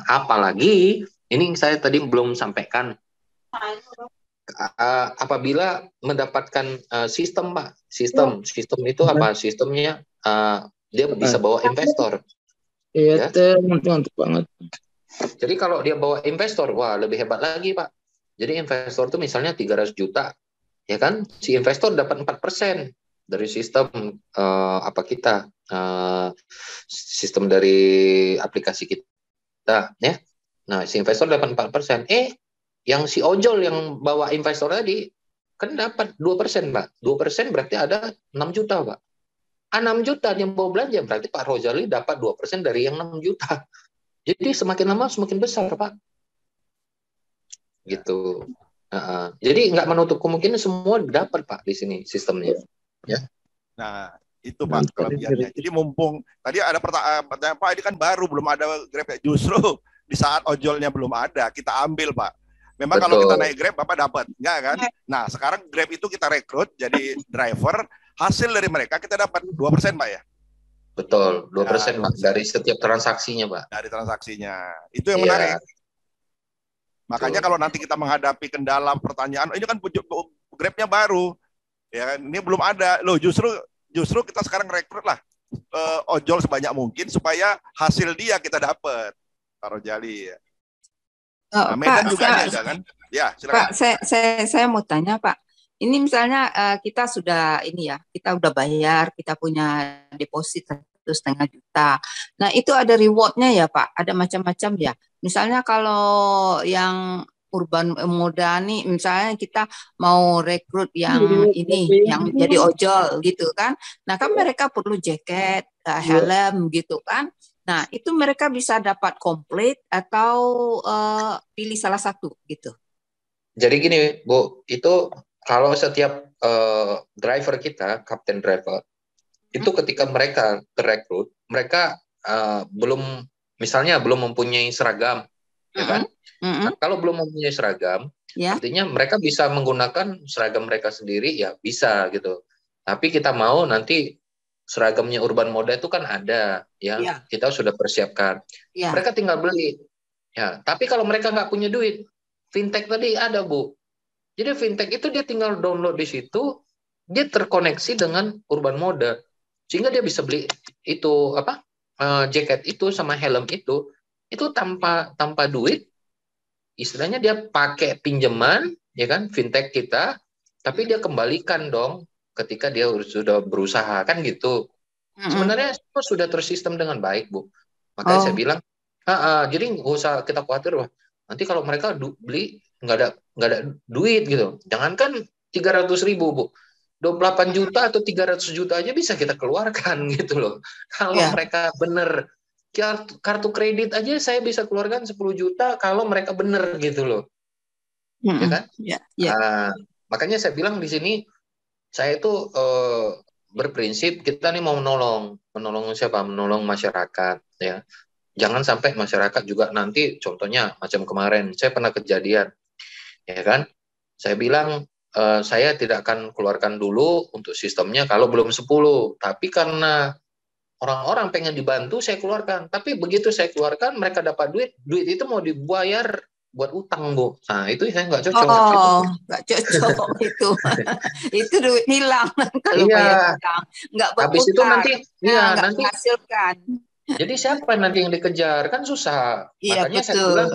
Apalagi ini saya tadi belum sampaikan. Apabila mendapatkan sistem Pak, sistem itu apa? Sistemnya dia bisa bawa investor. Iya, mantap banget. Jadi kalau dia bawa investor, wah lebih hebat lagi Pak. Jadi investor itu misalnya 300 juta, ya kan? Si investor dapat 4% dari sistem sistem dari aplikasi kita, ya. Nah, si investor dapat 4%. Yang si ojol yang bawa investor tadi kan dapat 2% Pak. 2% berarti ada 6 juta Pak. 6 juta yang mau belanja berarti Pak Rojali dapat 2% dari yang 6 juta. Jadi semakin lama semakin besar Pak. Gitu. Jadi nggak menutup kemungkinan semua dapat Pak di sini sistemnya. Ya. Nah, itu Pak kelebihannya. Jadi mumpung tadi ada pertanyaan Pak, ini kan baru belum ada Grab, justru di saat ojolnya belum ada kita ambil Pak. Memang kalau kita naik Grab Bapak dapat, enggak kan? Nah, sekarang Grab itu kita rekrut jadi driver, hasil dari mereka kita dapat 2% Pak ya. Betul, 2% Pak dari setiap transaksinya Pak. Dari transaksinya. Itu yang menarik. Makanya kalau nanti kita menghadapi kendala pertanyaan, ini kan Grab-nya baru, ya kan? Ini belum ada. Loh, justru kita sekarang rekrut lah ojol sebanyak mungkin supaya hasil dia kita dapat. Pak Rojali. Nah, Medan Pak, juga ini ada kan? Ya, silakan. Pak, saya mau tanya Pak. Ini misalnya kita sudah ini ya, kita udah bayar, kita punya deposit 1,5 juta. Nah, itu ada rewardnya ya Pak, ada macam-macam ya. Misalnya kalau yang urban muda nih, misalnya kita mau rekrut yang ini, yang jadi ojol gitu kan. Nah, kan mereka perlu jaket, helm gitu kan. Nah, itu mereka bisa dapat komplit atau pilih salah satu gitu. Jadi gini, Bu, itu kalau setiap driver kita, kapten driver, itu ketika mereka terekrut, mereka misalnya belum mempunyai seragam, ya kan? Nah, kalau belum mempunyai seragam, artinya mereka bisa menggunakan seragam mereka sendiri, ya bisa gitu. Tapi kita mau nanti seragamnya Urban Moda itu kan ada, ya. Kita sudah persiapkan. Mereka tinggal beli, ya. Tapi kalau mereka nggak punya duit, fintech tadi ada Bu. Jadi fintech itu dia tinggal download di situ, dia terkoneksi dengan Urban Moda. Sehingga dia bisa beli itu jaket itu sama helm itu tanpa duit, istilahnya dia pakai pinjaman, ya kan, fintech kita, tapi dia kembalikan dong ketika dia sudah berusaha kan gitu. Sebenarnya itu sudah tersistem dengan baik Bu. Makanya saya bilang, jadi nggak usah kita khawatir nanti kalau mereka beli nggak ada duit gitu. Jangankan 300.000 Bu. 28 juta atau 300 juta aja bisa kita keluarkan gitu loh. Kalau mereka bener, kartu kredit aja saya bisa keluarkan 10 juta kalau mereka bener gitu loh. Ya kan? Makanya saya bilang di sini, saya itu berprinsip kita nih mau menolong siapa? Menolong masyarakat ya. Jangan sampai masyarakat juga nanti, contohnya macam kemarin, saya pernah kejadian, ya kan? Saya bilang, saya tidak akan keluarkan dulu untuk sistemnya kalau belum 10. Tapi karena orang-orang pengen dibantu, saya keluarkan. Tapi begitu saya keluarkan, mereka dapat duit itu mau dibayar buat utang, Bu. Nah, itu saya nggak cocok. Nggak cocok itu. Itu duit hilang kalau bayar utang. Nggak berputar. Habis itu nanti, nanti menghasilkan. Jadi siapa nanti yang dikejar? Kan susah. Iya, makanya betul. Saya bilang,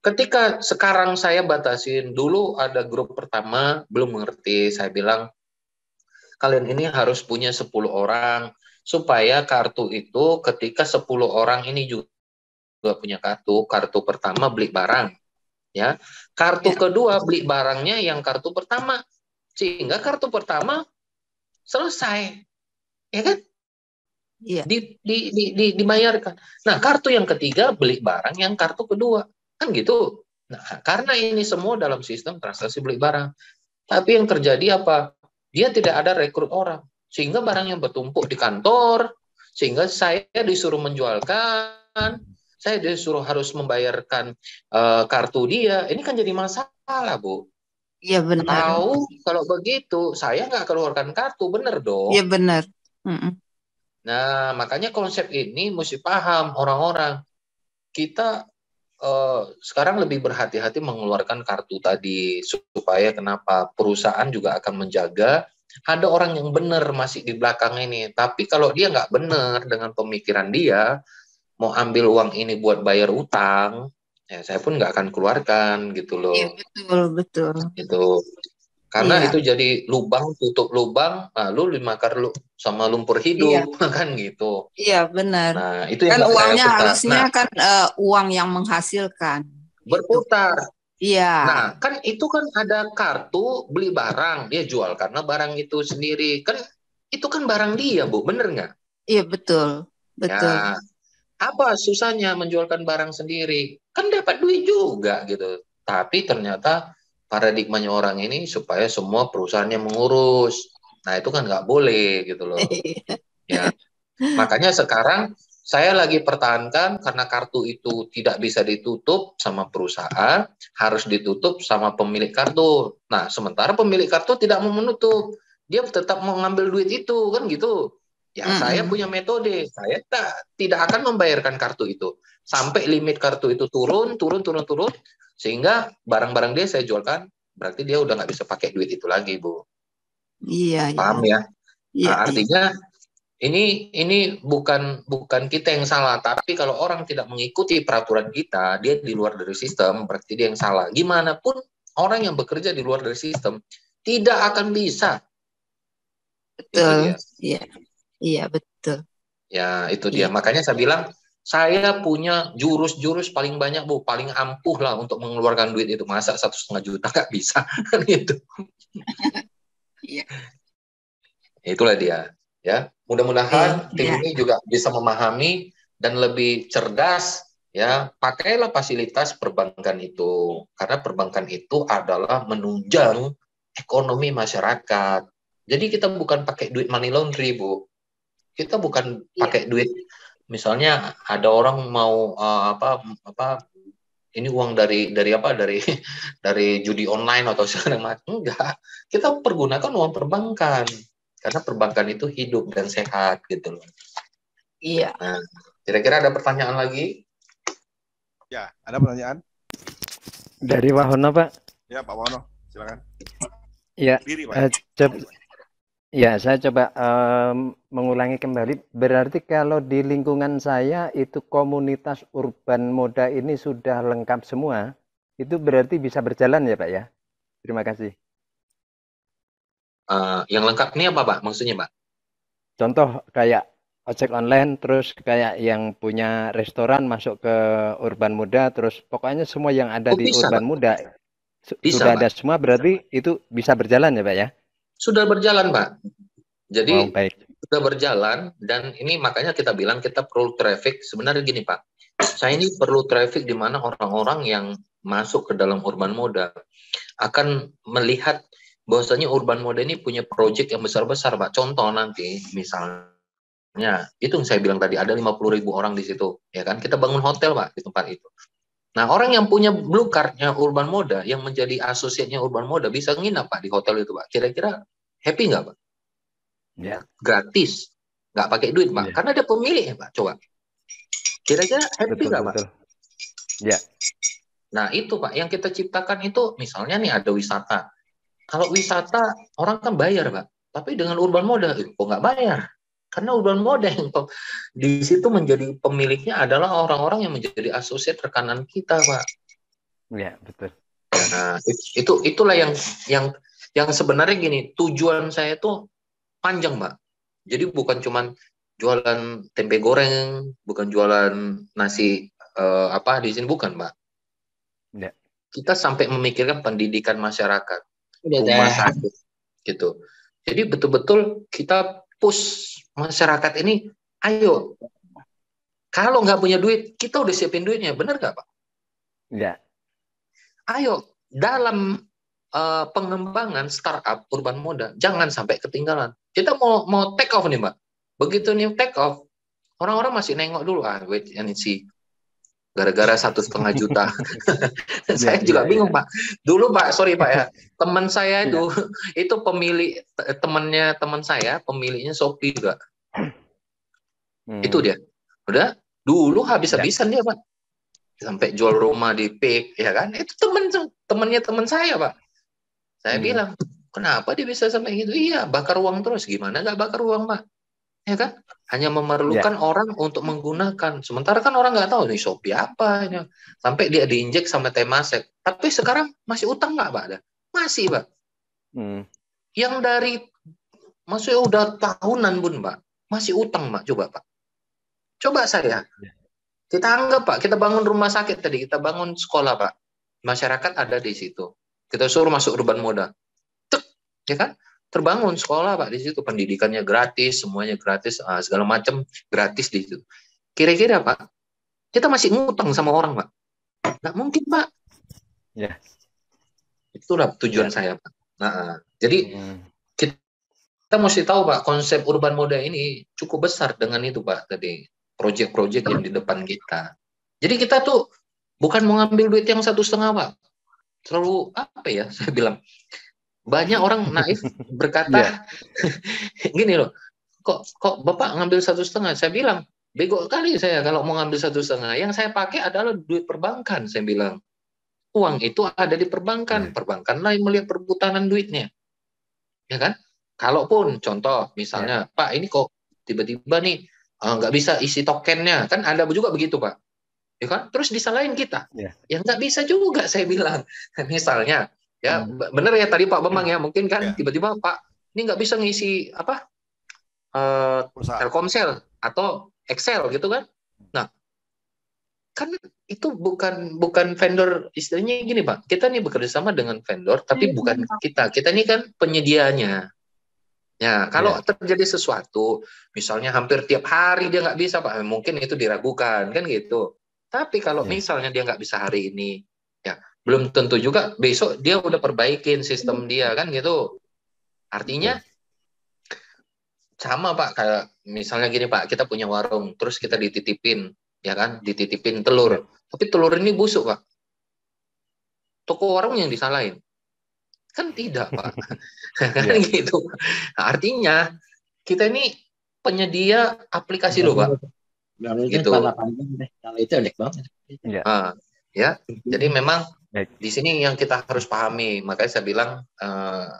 ketika sekarang saya batasin, dulu ada grup pertama, belum mengerti, saya bilang, kalian ini harus punya 10 orang, supaya kartu itu ketika 10 orang ini juga punya kartu pertama beli barang, ya. Kartu kedua beli barangnya yang kartu pertama, sehingga kartu pertama selesai, ya kan? Dibayarkan. Nah, kartu yang ketiga beli barang yang kartu kedua. Kan gitu. Nah, karena ini semua dalam sistem transaksi beli barang. Tapi yang terjadi apa? Dia tidak ada rekrut orang. Sehingga barang yang bertumpuk di kantor, sehingga saya disuruh menjualkan, saya disuruh harus membayarkan kartu dia. Ini kan jadi masalah, Bu. Iya, benar. Tahu kalau begitu, saya nggak keluarkan kartu, benar dong? Iya, benar. Nah, makanya konsep ini mesti paham orang-orang. Kita sekarang lebih berhati-hati mengeluarkan kartu tadi, supaya kenapa? Perusahaan juga akan menjaga ada orang yang benar masih di belakang ini. Tapi kalau dia nggak benar dengan pemikiran dia, mau ambil uang ini buat bayar utang, ya saya pun nggak akan keluarkan gitu loh. Iya, betul. Itu. Karena itu jadi lubang tutup lubang, lalu dimakan sama lumpur hidup, kan gitu. Iya, benar. Nah, itu kan yang uangnya harusnya kan uang yang menghasilkan. Berputar. Iya. Nah, kan itu kan ada kartu beli barang, dia jual karena barang itu sendiri. Kan itu kan barang dia, Bu, bener nggak? Iya, betul. Ya, apa susahnya menjualkan barang sendiri? Kan dapat duit juga gitu. Tapi ternyata paradigmanya orang ini supaya semua perusahaannya mengurus. Nah, itu kan nggak boleh gitu loh. Ya, makanya sekarang saya lagi pertahankan karena kartu itu tidak bisa ditutup sama perusahaan, harus ditutup sama pemilik kartu. Nah, sementara pemilik kartu tidak mau menutup, dia tetap mau ngambil duit itu, kan gitu. Ya, saya punya metode, saya tidak akan membayarkan kartu itu sampai limit kartu itu turun, sehingga barang-barang dia saya jualkan, berarti dia udah nggak bisa pakai duit itu lagi, Bu. Iya, Paham ya? iya, Nah, artinya ini bukan kita yang salah, tapi kalau orang tidak mengikuti peraturan kita, dia di luar dari sistem, berarti dia yang salah. Gimana pun orang yang bekerja di luar dari sistem tidak akan bisa. Itu betul. dia. Iya, iya betul. Ya, itu dia. Iya. Makanya saya bilang saya punya jurus-jurus paling banyak, Bu, paling ampuh lah untuk mengeluarkan duit itu. Masa 1,5 juta nggak bisa kan gitu. Iya. Itulah dia. Ya, mudah-mudahan tim Iya. ini juga bisa memahami dan lebih cerdas. Ya, pakailah fasilitas perbankan itu karena perbankan itu adalah menunjang ekonomi masyarakat. Jadi kita bukan pakai duit money laundry, Bu. Kita bukan pakai duit. Misalnya ada orang mau ini uang dari dari judi online atau segala macam. Enggak. Kita pergunakan uang perbankan. Karena perbankan itu hidup dan sehat gitu loh. Iya. Nah, kira-kira ada pertanyaan lagi? Ya, ada pertanyaan? Dari Wahono, Pak. Ya, Pak Wono, silakan. Ya, Diri, Pak. ya saya coba mengulangi kembali. Berarti kalau di lingkungan saya itu komunitas urban moda ini sudah lengkap semua, itu berarti bisa berjalan ya Pak ya? Terima kasih. Yang lengkap ini apa Pak? Maksudnya Pak? Contoh kayak ojek online, terus kayak yang punya restoran masuk ke urban moda, terus pokoknya semua yang ada di bisa, urban Pak. moda Bisa, sudah Pak. ada semua, berarti itu bisa berjalan ya Pak ya? Sudah berjalan Pak. Jadi baik. sudah berjalan dan ini makanya kita bilang kita perlu traffic. Sebenarnya gini Pak, saya ini perlu traffic di mana orang-orang yang masuk ke dalam urban moda akan melihat bahwasanya urban moda ini punya proyek yang besar-besar Pak. Contoh nanti misalnya itu yang saya bilang tadi ada 50.000 orang di situ, ya kan? Kita bangun hotel Pak di tempat itu. Nah, orang yang punya blue card-nya urban moda, yang menjadi asosiatnya urban moda bisa nginap Pak di hotel itu Pak. Kira-kira happy nggak Pak? Ya. Gratis, nggak pakai duit Pak, karena ada pemiliknya Pak. Coba, kira-kira happy nggak Pak? Ya. Nah itu Pak, yang kita ciptakan itu misalnya nih ada wisata. Kalau wisata orang kan bayar Pak, tapi dengan urban moda kok nggak bayar? Karena urban moda yang di situ menjadi pemiliknya adalah orang-orang yang menjadi asosiat rekanan kita Pak. Ya betul. Nah itulah yang sebenarnya gini, tujuan saya itu panjang Pak. Jadi bukan cuman jualan tempe goreng, bukan jualan nasi di sini, bukan Pak. Ya. Kita sampai memikirkan pendidikan masyarakat, rumah sakit, gitu. Jadi betul-betul kita push masyarakat ini, ayo. Kalau nggak punya duit, kita udah siapin duitnya, benar nggak Pak? Ya. Ayo, dalam pengembangan startup urban moda, jangan sampai ketinggalan. Kita mau take off nih Mbak. Begitu nih take off, orang-orang masih nengok dulu, wait and see. Gara-gara 1,5 juta. Saya juga bingung Pak. Dulu Pak, sorry Pak ya, teman saya itu pemilik, teman saya, pemiliknya Shopee juga. Itu dia. Udah, dulu habis-habisan dia Pak. Sampai jual rumah di PIK, ya kan? Itu temannya teman saya Pak. Saya bilang, kenapa dia bisa sampai gitu? Iya, bakar uang terus. Gimana nggak bakar uang, Pak? Ya kan? Hanya memerlukan orang untuk menggunakan. Sementara kan orang nggak tahu nih Shopee apa. Ini. Sampai dia diinjek sama Temasek. Tapi sekarang masih utang nggak, Pak? Masih, Pak. Yang dari, maksudnya udah tahunan, Bun, Pak. Masih utang, Pak. Coba, Pak. Coba saya. Kita anggap, Pak, kita bangun rumah sakit tadi. Kita bangun sekolah, Pak. Masyarakat ada di situ. Kita suruh masuk urban moda. Ya kan? Terbangun sekolah Pak di situ, pendidikannya gratis, semuanya gratis, segala macam gratis di situ. Kira-kira Pak, kita masih ngutang sama orang Pak? Nggak mungkin Pak. Ya. Itulah tujuan saya, Pak. Nah, jadi kita mesti tahu, Pak, konsep urban moda ini cukup besar dengan itu, Pak, tadi proyek-proyek yang di depan kita. Jadi kita tuh bukan mau ngambil duit yang 1,5, Pak. Terlalu apa ya? Saya bilang banyak orang naif berkata gini loh, kok Bapak ngambil 1,5? Saya bilang bego kali saya kalau mau ngambil 1,5. Yang saya pakai adalah duit perbankan. Saya bilang uang itu ada di perbankan. Perbankan lain melihat perputaran duitnya, ya kan? Kalaupun contoh misalnya, Pak ini kok tiba-tiba nih nggak bisa isi tokennya, kan ada juga begitu, Pak, ya kan? Terus disalahin kita, ya nggak bisa juga, saya bilang. Misalnya, ya bener ya tadi Pak Bambang ya, mungkin kan tiba-tiba Pak ini nggak bisa ngisi apa Telkomsel atau Excel gitu kan? Nah, kan itu bukan vendor, istilahnya gini Pak, kita nih bekerja sama dengan vendor, tapi bukan kita ini kan penyedianya. Ya, kalau terjadi sesuatu, misalnya hampir tiap hari dia nggak bisa, Pak, mungkin itu diragukan, kan gitu. Tapi kalau misalnya dia nggak bisa hari ini, ya belum tentu juga besok dia udah perbaikin sistem dia, kan gitu. Artinya, sama Pak, kayak misalnya gini Pak, kita punya warung, terus kita dititipin, ya kan, dititipin telur. Tapi telur ini busuk, Pak. Toko warung yang disalahin. Kan tidak, Pak. Kan gitu. Nah, artinya kita ini penyedia aplikasi loh, Pak. Gitu. Kalau itu enak banget. Ya. Jadi memang di sini yang kita harus pahami. Makanya saya bilang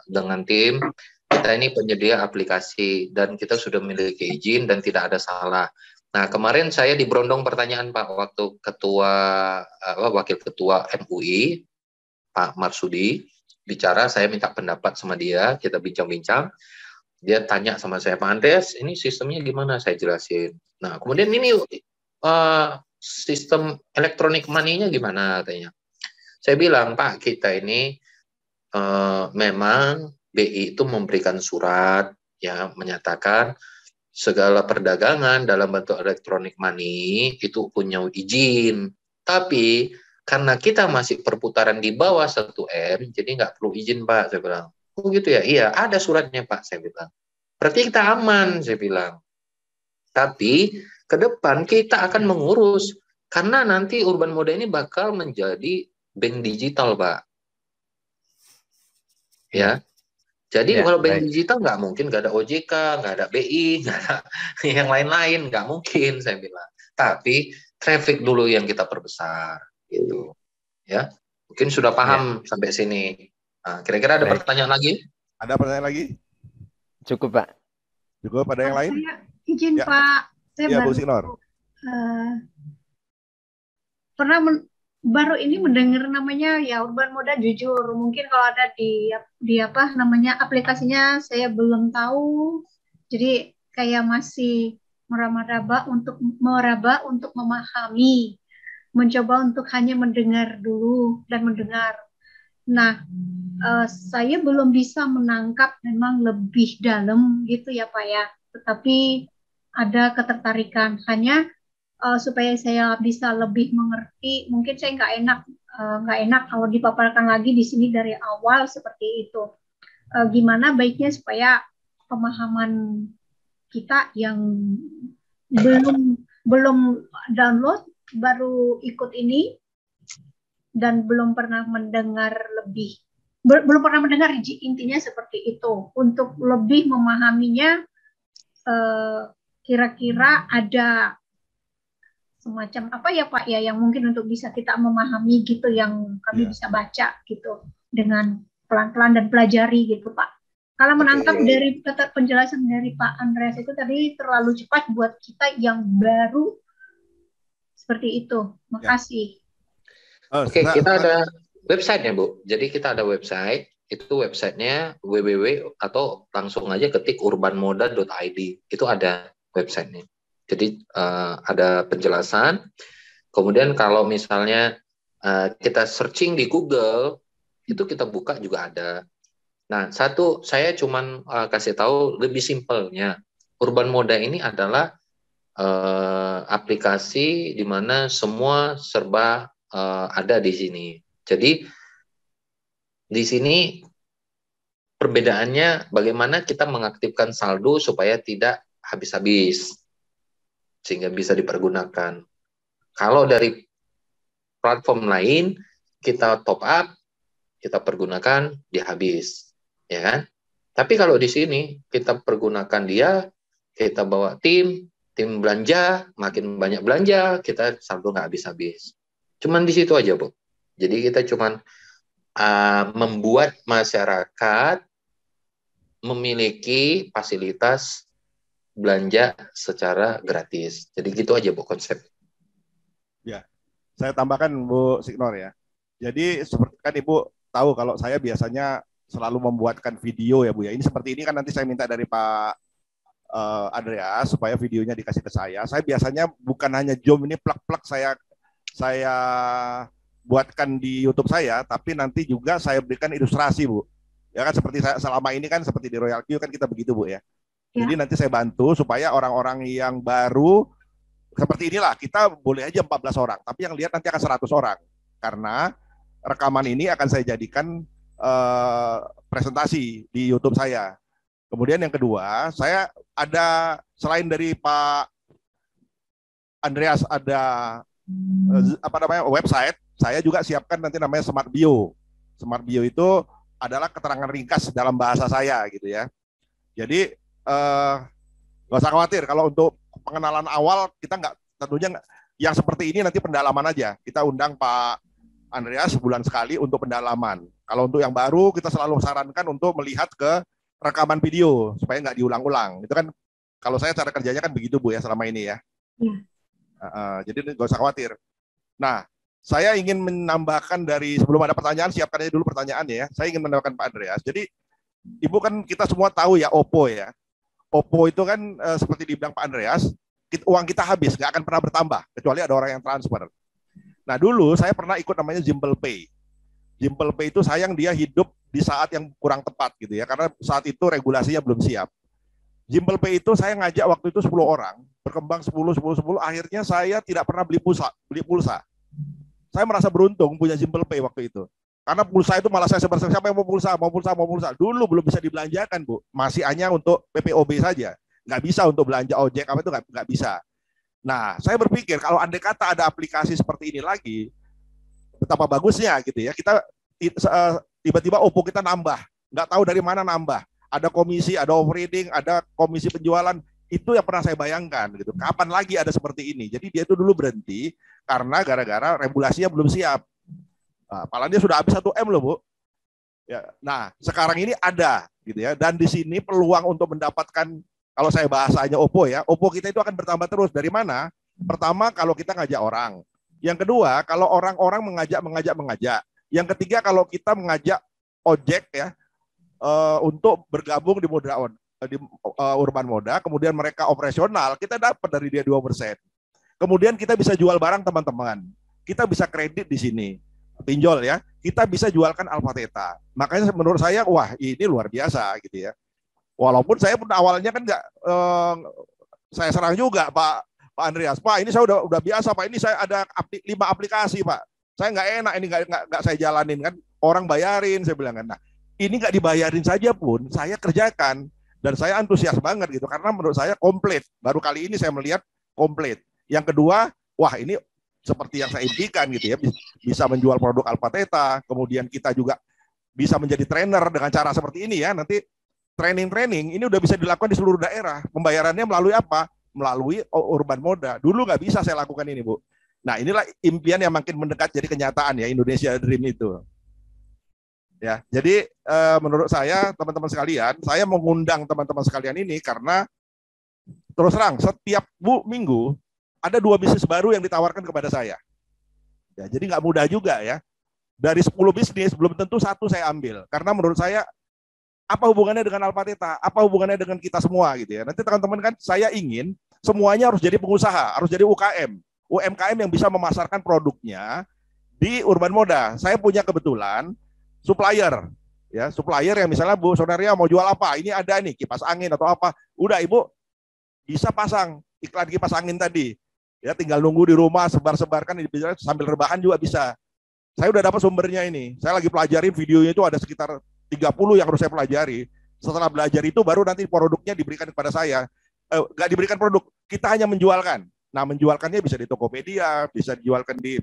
dengan tim kita ini penyedia aplikasi dan kita sudah memiliki izin dan tidak ada salah. Nah, kemarin saya diberondong pertanyaan Pak waktu wakil ketua MUI Pak Marsudi bicara, saya minta pendapat sama dia, kita bincang-bincang. Dia tanya sama saya, Pak Andreas, ini sistemnya gimana? Saya jelasin. Nah, kemudian ini sistem elektronik money-nya gimana katanya. Saya bilang, Pak, kita ini memang BI itu memberikan surat ya menyatakan segala perdagangan dalam bentuk elektronik money itu punya izin. Tapi karena kita masih perputaran di bawah 1 M, jadi nggak perlu izin, Pak. Saya bilang, oh gitu ya? Iya, ada suratnya, Pak. Saya bilang. Berarti kita aman, saya bilang. Tapi ke depan kita akan mengurus. Karena nanti urban moda ini bakal menjadi bank digital, Pak. Ya. Jadi kalau bank digital nggak mungkin nggak ada OJK, nggak ada BI, nggak ada yang lain-lain. Nggak mungkin, saya bilang. Tapi traffic dulu yang kita perbesar. Gitu. Ya, mungkin sudah paham sampai sini. Nah, kira-kira ada pertanyaan lagi? Ada pertanyaan lagi? Cukup, Pak. Cukup, ada yang lain? Saya izin, Pak. Saya Bu Sinor. Baru ini mendengar namanya ya urban moda, jujur. Mungkin kalau ada di apa namanya aplikasinya saya belum tahu. Jadi kayak masih meraba-raba untuk memahami. Mencoba untuk hanya mendengar dulu dan mendengar. Nah, saya belum bisa menangkap memang lebih dalam gitu ya Pak ya. Tetapi ada ketertarikan. Hanya supaya saya bisa lebih mengerti. Mungkin saya nggak enak kalau dipaparkan lagi di sini dari awal seperti itu. Gimana baiknya supaya pemahaman kita yang belum download baru ikut ini dan belum pernah mendengar intinya seperti itu. Untuk lebih memahaminya, kira-kira ada semacam apa ya Pak ya yang mungkin untuk bisa kita memahami gitu, yang kami bisa baca gitu dengan pelan-pelan dan pelajari gitu Pak. Kalau menangkap dari penjelasan dari Pak Andreas itu tadi terlalu cepat buat kita yang baru seperti itu. Makasih. Oke, kita ada website-nya, Bu. Jadi kita ada website, itu website-nya www atau langsung aja ketik urbanmoda.id. Itu ada website-nya. Jadi ada penjelasan. Kemudian kalau misalnya kita searching di Google, itu kita buka juga ada. Nah, satu saya cuman kasih tahu lebih simpelnya. Urban Moda ini adalah aplikasi di mana semua serba ada di sini. Jadi Di sini perbedaannya bagaimana kita mengaktifkan saldo supaya tidak habis-habis, sehingga bisa dipergunakan. Kalau dari platform lain, kita top up, kita pergunakan, dia habis. Ya kan? Tapi kalau di sini, kita pergunakan dia, kita bawa tim belanja, makin banyak belanja, kita saldo nggak habis-habis. Cuman di situ aja, Bu. Jadi kita cuman membuat masyarakat memiliki fasilitas belanja secara gratis. Jadi gitu aja, Bu, konsep. Ya, saya tambahkan Bu Signor ya. Jadi seperti kan Ibu tahu kalau saya biasanya selalu membuatkan video ya Bu ya. Ini seperti ini kan nanti saya minta dari Pak Andreas supaya videonya dikasih ke saya. Saya biasanya bukan hanya Zoom ini plak-plak saya buatkan di YouTube saya, tapi nanti juga saya berikan ilustrasi Bu. Ya kan seperti saya selama ini kan seperti di Royal Q kan kita begitu Bu ya. Jadi nanti saya bantu supaya orang-orang yang baru seperti inilah, kita boleh aja 14 orang, tapi yang lihat nanti akan 100 orang. Karena rekaman ini akan saya jadikan presentasi di YouTube saya. Kemudian yang kedua, saya ada selain dari Pak Andreas ada website, saya juga siapkan nanti namanya Smart Bio. Smart Bio itu adalah keterangan ringkas dalam bahasa saya gitu ya. Jadi nggak usah khawatir kalau untuk pengenalan awal kita tentunya yang seperti ini nanti pendalaman aja. Kita undang Pak Andreas sebulan sekali untuk pendalaman. Kalau untuk yang baru kita selalu sarankan untuk melihat ke rekaman video supaya nggak diulang-ulang. Itu kan kalau saya cara kerjanya kan begitu Bu ya selama ini ya. Jadi nggak usah khawatir. Nah, saya ingin menambahkan dari sebelum ada pertanyaan, siapkan aja dulu pertanyaannya ya. Saya ingin menambahkan Pak Andreas. Jadi Ibu kan kita semua tahu ya Oppo ya. Oppo itu kan seperti dibilang Pak Andreas, uang kita habis, nggak akan pernah bertambah, kecuali ada orang yang transfer. Nah dulu saya pernah ikut namanya Zimple Pay. Zimple Pay itu sayang dia hidup di saat yang kurang tepat gitu ya, karena saat itu regulasinya belum siap. Zimple Pay itu saya ngajak waktu itu 10 orang, berkembang 10, akhirnya saya tidak pernah beli pulsa. Saya merasa beruntung punya Zimple Pay waktu itu. Karena pulsa itu malah saya sebar, siapa yang mau pulsa. Dulu belum bisa dibelanjakan Bu, masih hanya untuk PPOB saja. Nggak bisa untuk belanja ojek, apa itu nggak bisa. Nah, saya berpikir kalau andai kata ada aplikasi seperti ini lagi, betapa bagusnya gitu ya. Kita tiba-tiba Oppo kita nambah, nggak tahu dari mana nambah. Ada komisi, ada operating, ada komisi penjualan. Itu yang pernah saya bayangkan gitu. Kapan lagi ada seperti ini? Jadi dia itu dulu berhenti karena gara-gara regulasinya belum siap. Nah, padahal dia sudah habis 1M loh Bu. Ya, nah sekarang ini ada gitu ya. Dan di sini peluang untuk mendapatkan, kalau saya bahasanya Oppo ya, Oppo kita itu akan bertambah terus. Dari mana? Pertama kalau kita ngajak orang. Yang kedua kalau orang-orang mengajak. Yang ketiga kalau kita mengajak ojek ya untuk bergabung di Urban Moda, kemudian mereka operasional, kita dapat dari dia 2%. Kemudian kita bisa jual barang teman-teman. Kita bisa kredit di sini. Pinjol ya, kita bisa jualkan Alpha Theta. Makanya menurut saya, wah ini luar biasa gitu ya. Walaupun saya pun awalnya kan nggak, saya serang juga Pak Andreas. Pak ini saya udah biasa Pak, ini saya ada 5 aplikasi Pak. Saya nggak enak ini nggak saya jalanin kan, orang bayarin saya bilang kan. Nah ini nggak dibayarin saja pun saya kerjakan dan saya antusias banget gitu karena menurut saya komplit. Baru kali ini saya melihat komplit. Yang kedua, wah ini seperti yang saya impikan gitu ya, bisa menjual produk Alpha Theta, kemudian kita juga bisa menjadi trainer dengan cara seperti ini ya. Nanti training ini udah bisa dilakukan di seluruh daerah. Pembayarannya melalui apa? Melalui Urban Moda. Dulu nggak bisa saya lakukan ini Bu. Nah inilah impian yang makin mendekat jadi kenyataan ya, Indonesia Dream itu. Ya, jadi menurut saya teman-teman sekalian, saya mengundang teman-teman sekalian ini karena terus terang setiap minggu ada 2 bisnis baru yang ditawarkan kepada saya. Ya, jadi nggak mudah juga ya. Dari 10 bisnis belum tentu 1 saya ambil. Karena menurut saya apa hubungannya dengan Alpha Theta? Apa hubungannya dengan kita semua gitu ya. Nanti teman-teman kan saya ingin semuanya harus jadi pengusaha, harus jadi UMKM yang bisa memasarkan produknya di Urban Moda. Saya punya kebetulan supplier ya, supplier yang misalnya Bu Sonaria mau jual apa? Ini ada nih kipas angin atau apa. Udah Ibu bisa pasang iklan kipas angin tadi. Ya tinggal nunggu di rumah, sebar-sebarkan sambil rebahan juga bisa. Saya udah dapat sumbernya ini. Saya lagi pelajari videonya itu ada sekitar 30 yang harus saya pelajari. Setelah belajar itu baru nanti produknya diberikan kepada saya. Nggak diberikan produk, kita hanya menjualkan. Nah, menjualkannya bisa di Tokopedia, bisa dijualkan di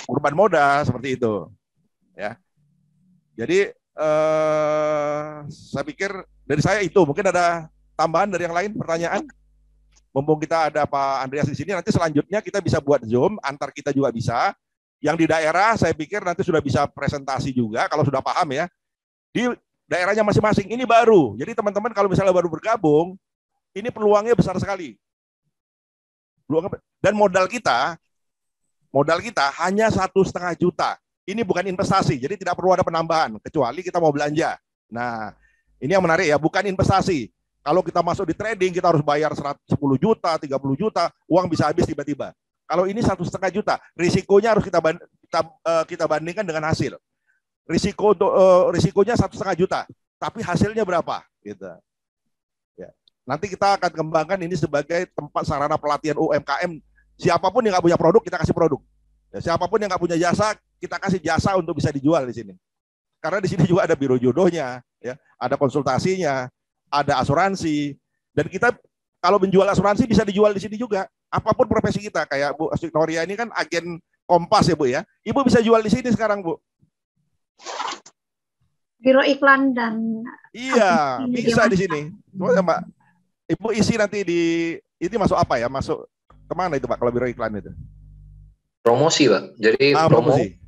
Urban Moda, seperti itu. Ya. Jadi, saya pikir dari saya itu. Mungkin ada tambahan dari yang lain, pertanyaan? Mumpung kita ada Pak Andreas di sini, nanti selanjutnya kita bisa buat Zoom, antar kita juga bisa. Yang di daerah, saya pikir nanti sudah bisa presentasi juga, kalau sudah paham ya. Di daerahnya masing-masing, ini baru. Jadi teman-teman kalau misalnya baru bergabung, ini peluangnya besar sekali. Dan modal kita hanya 1,5 juta. Ini bukan investasi, jadi tidak perlu ada penambahan, kecuali kita mau belanja. Nah, ini yang menarik ya, bukan investasi. Kalau kita masuk di trading, kita harus bayar 10 juta, 30 juta, uang bisa habis tiba-tiba. Kalau ini 1,5 juta, risikonya harus kita bandingkan dengan hasil. Risikonya 1,5 juta, tapi hasilnya berapa? Gitu. Ya. Nanti kita akan kembangkan ini sebagai tempat sarana pelatihan UMKM. Siapapun yang nggak punya produk, kita kasih produk. Ya, siapapun yang nggak punya jasa, kita kasih jasa untuk bisa dijual di sini. Karena di sini juga ada biro jodohnya, ya, ada konsultasinya, ada asuransi, dan kita kalau menjual asuransi bisa dijual di sini juga. Apapun profesi kita, kayak Bu Victoria ini kan agen Kompas ya Bu ya. Ibu bisa jual di sini sekarang Bu. Biro iklan dan iya bisa di sini. Mbak, Ibu isi nanti di ini masuk apa ya? Masuk kemana itu Pak kalau biro iklan itu? Promosi Pak. Jadi promosi.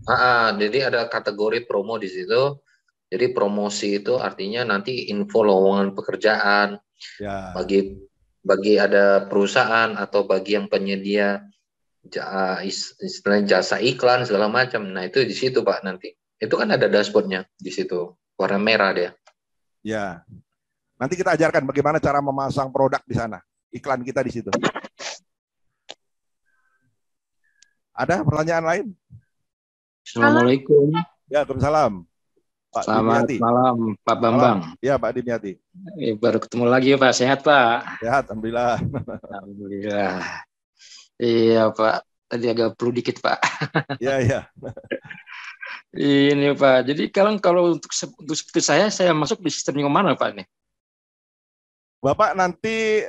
Jadi ada kategori promo di situ. Jadi promosi itu artinya nanti info lowongan pekerjaan ya. Bagi ada perusahaan atau bagi yang penyedia istilahnya jasa iklan segala macam. Nah itu di situ Pak nanti. Itu kan ada dashboardnya di situ, warna merah dia. Ya. Nanti kita ajarkan bagaimana cara memasang produk di sana, iklan kita di situ. Ada pertanyaan lain? Assalamualaikum. Ya, waalaikumsalam. Pak Selamat Dimyati. malam Pak Bambang. Ya Pak Dimyati. Baru ketemu lagi ya Pak, sehat Pak? Sehat, alhamdulillah. Alhamdulillah. Iya Pak, tadi agak perlu dikit Pak. Iya. Ini Pak, jadi kalau untuk seperti saya masuk di sistem yang mana Pak nih? Bapak nanti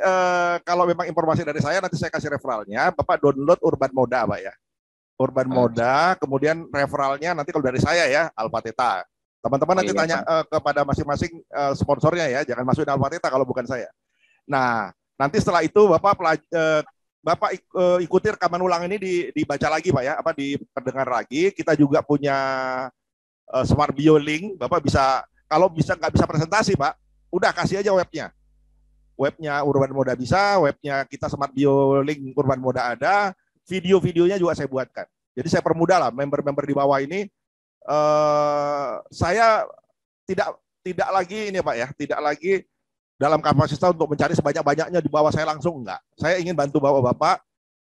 kalau memang informasi dari saya nanti saya kasih referralnya. Bapak download Urban Moda Pak ya. Urban Moda, kemudian referralnya nanti kalau dari saya ya Alpha Theta. Teman-teman nanti tanya kepada masing-masing sponsornya ya, jangan masukin Alpha Theta kalau bukan saya. Nah, nanti setelah itu Bapak ikuti rekaman ulang ini dibaca lagi Pak ya, diperdengar lagi. Kita juga punya Smart Bio Link. Bapak bisa, kalau nggak bisa presentasi Pak, udah kasih aja webnya. Webnya Urban Moda bisa, webnya kita Smart Bio Link Urban Moda ada, video-videonya juga saya buatkan. Jadi saya permudah lah member-member di bawah ini. Saya tidak lagi ini Pak ya, tidak lagi dalam kapasitas untuk mencari sebanyak-banyaknya di bawah saya langsung, enggak. Saya ingin bantu Bapak.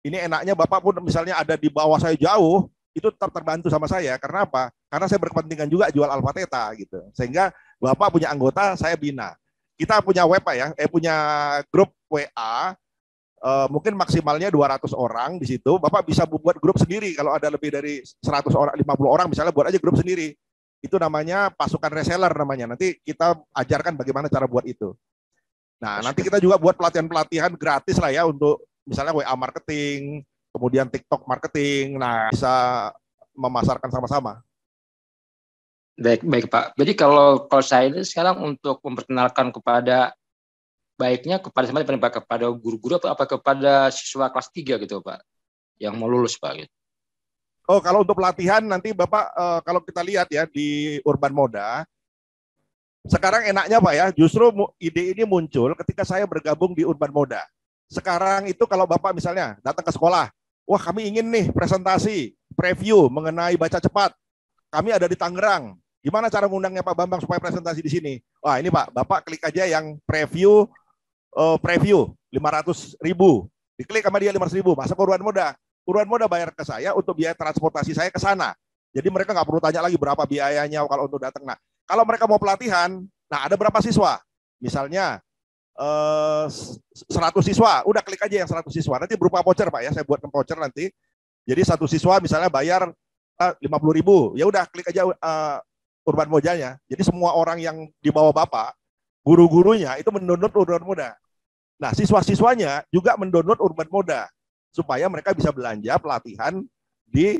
Ini enaknya Bapak pun misalnya ada di bawah saya jauh, itu tetap terbantu sama saya. Karena apa? Karena saya berkepentingan juga jual Alpha Theta gitu. Sehingga Bapak punya anggota, saya bina. Kita punya web Pak ya, punya grup WA. Mungkin maksimalnya 200 orang di situ. Bapak bisa buat grup sendiri kalau ada lebih dari 100 orang, 50 orang misalnya, buat aja grup sendiri. Itu namanya pasukan reseller namanya. Nanti kita ajarkan bagaimana cara buat itu. Nah, nanti kita juga buat pelatihan-pelatihan gratis lah ya untuk misalnya WA marketing, kemudian TikTok marketing. Nah, bisa memasarkan sama-sama. Baik Pak. Jadi kalau saya ini sekarang untuk memperkenalkan baiknya kepada siapa Pak? Kepada guru-guru atau apa kepada siswa kelas 3 gitu Pak yang mau lulus Pak gitu. Oh, kalau untuk pelatihan nanti Bapak kalau kita lihat ya di Urban Moda sekarang enaknya Pak ya, justru ide ini muncul ketika saya bergabung di Urban Moda. Sekarang itu kalau Bapak misalnya datang ke sekolah, wah kami ingin nih presentasi, preview mengenai baca cepat. Kami ada di Tangerang. Gimana cara ngundangnya Pak Bambang supaya presentasi di sini? Wah ini Pak, Bapak klik aja yang preview 500.000, diklik sama dia 500.000, masuk ke Urban Moda. Urban Moda bayar ke saya untuk biaya transportasi saya ke sana. Jadi mereka nggak perlu tanya lagi berapa biayanya kalau untuk datang. Nah, kalau mereka mau pelatihan, nah ada berapa siswa? Misalnya 100 siswa, udah klik aja yang 100 siswa. Nanti berupa voucher Pak ya, saya buatkan voucher nanti. Jadi satu siswa misalnya bayar 50.000. Ya udah klik aja Urban Modanya. Jadi semua orang yang di bawah Bapak, guru-gurunya itu mendownload Urban Moda. Nah, siswa-siswanya juga mendownload Urban Moda supaya mereka bisa belanja pelatihan di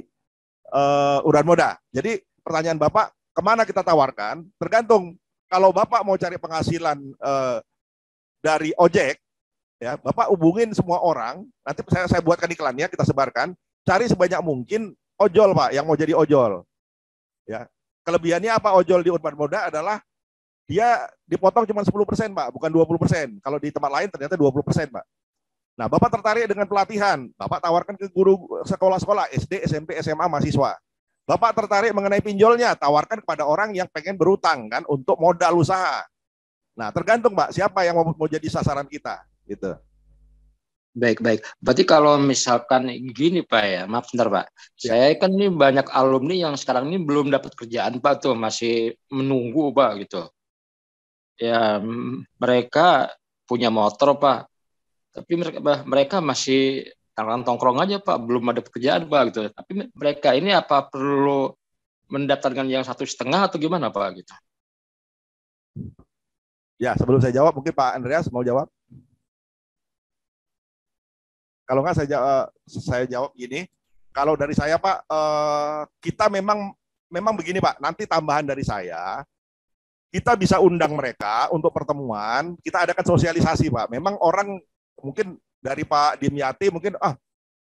Urban Moda. Jadi pertanyaan Bapak, kemana kita tawarkan? Tergantung. Kalau Bapak mau cari penghasilan dari ojek, ya Bapak hubungin semua orang. Nanti saya buatkan iklannya, kita sebarkan. Cari sebanyak mungkin ojol Pak, yang mau jadi ojol. Ya, kelebihannya apa ojol di Urban Moda adalah dia dipotong cuma 10% Pak, bukan 20%. Kalau di tempat lain ternyata 20% Pak. Nah, Bapak tertarik dengan pelatihan, Bapak tawarkan ke guru sekolah-sekolah, SD, SMP, SMA, mahasiswa. Bapak tertarik mengenai pinjolnya, tawarkan kepada orang yang pengen berutang kan untuk modal usaha. Nah, tergantung Pak, siapa yang mau jadi sasaran kita, gitu. Baik. Berarti kalau misalkan gini Pak ya, maaf sebentar Pak. Ya. Saya kan ini banyak alumni yang sekarang ini belum dapat kerjaan Pak tuh, masih menunggu Pak gitu. Ya, mereka punya motor Pak. Tapi mereka masih tongkrong aja Pak, belum ada pekerjaan Pak gitu. Tapi mereka ini apa perlu mendaftarkan yang 1,5 atau gimana Pak gitu? Ya, sebelum saya jawab, mungkin Pak Andreas mau jawab. Kalau nggak saya jawab gini. Kalau dari saya Pak, kita memang begini Pak. Nanti tambahan dari saya, kita bisa undang mereka untuk pertemuan. Kita adakan sosialisasi Pak. Memang orang mungkin dari Pak Dimyati mungkin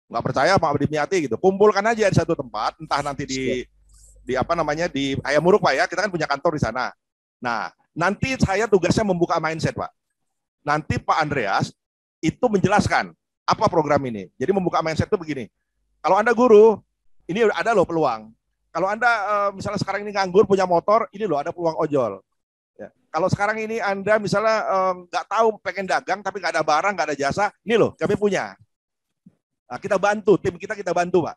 nggak percaya Pak Dimyati gitu. Kumpulkan aja di satu tempat, entah nanti di apa namanya di Hayamuruk Pak ya. Kita kan punya kantor di sana. Nah, nanti saya tugasnya membuka mindset Pak. Nanti Pak Andreas itu menjelaskan apa program ini. Jadi membuka mindset itu begini. Kalau Anda guru, ini ada loh peluang. Kalau Anda misalnya sekarang ini nganggur punya motor, ini loh ada peluang ojol. Ya. Kalau sekarang ini Anda misalnya nggak tahu pengen dagang tapi nggak ada barang, nggak ada jasa, ini loh kami punya. Nah, kita bantu, tim kita bantu Pak.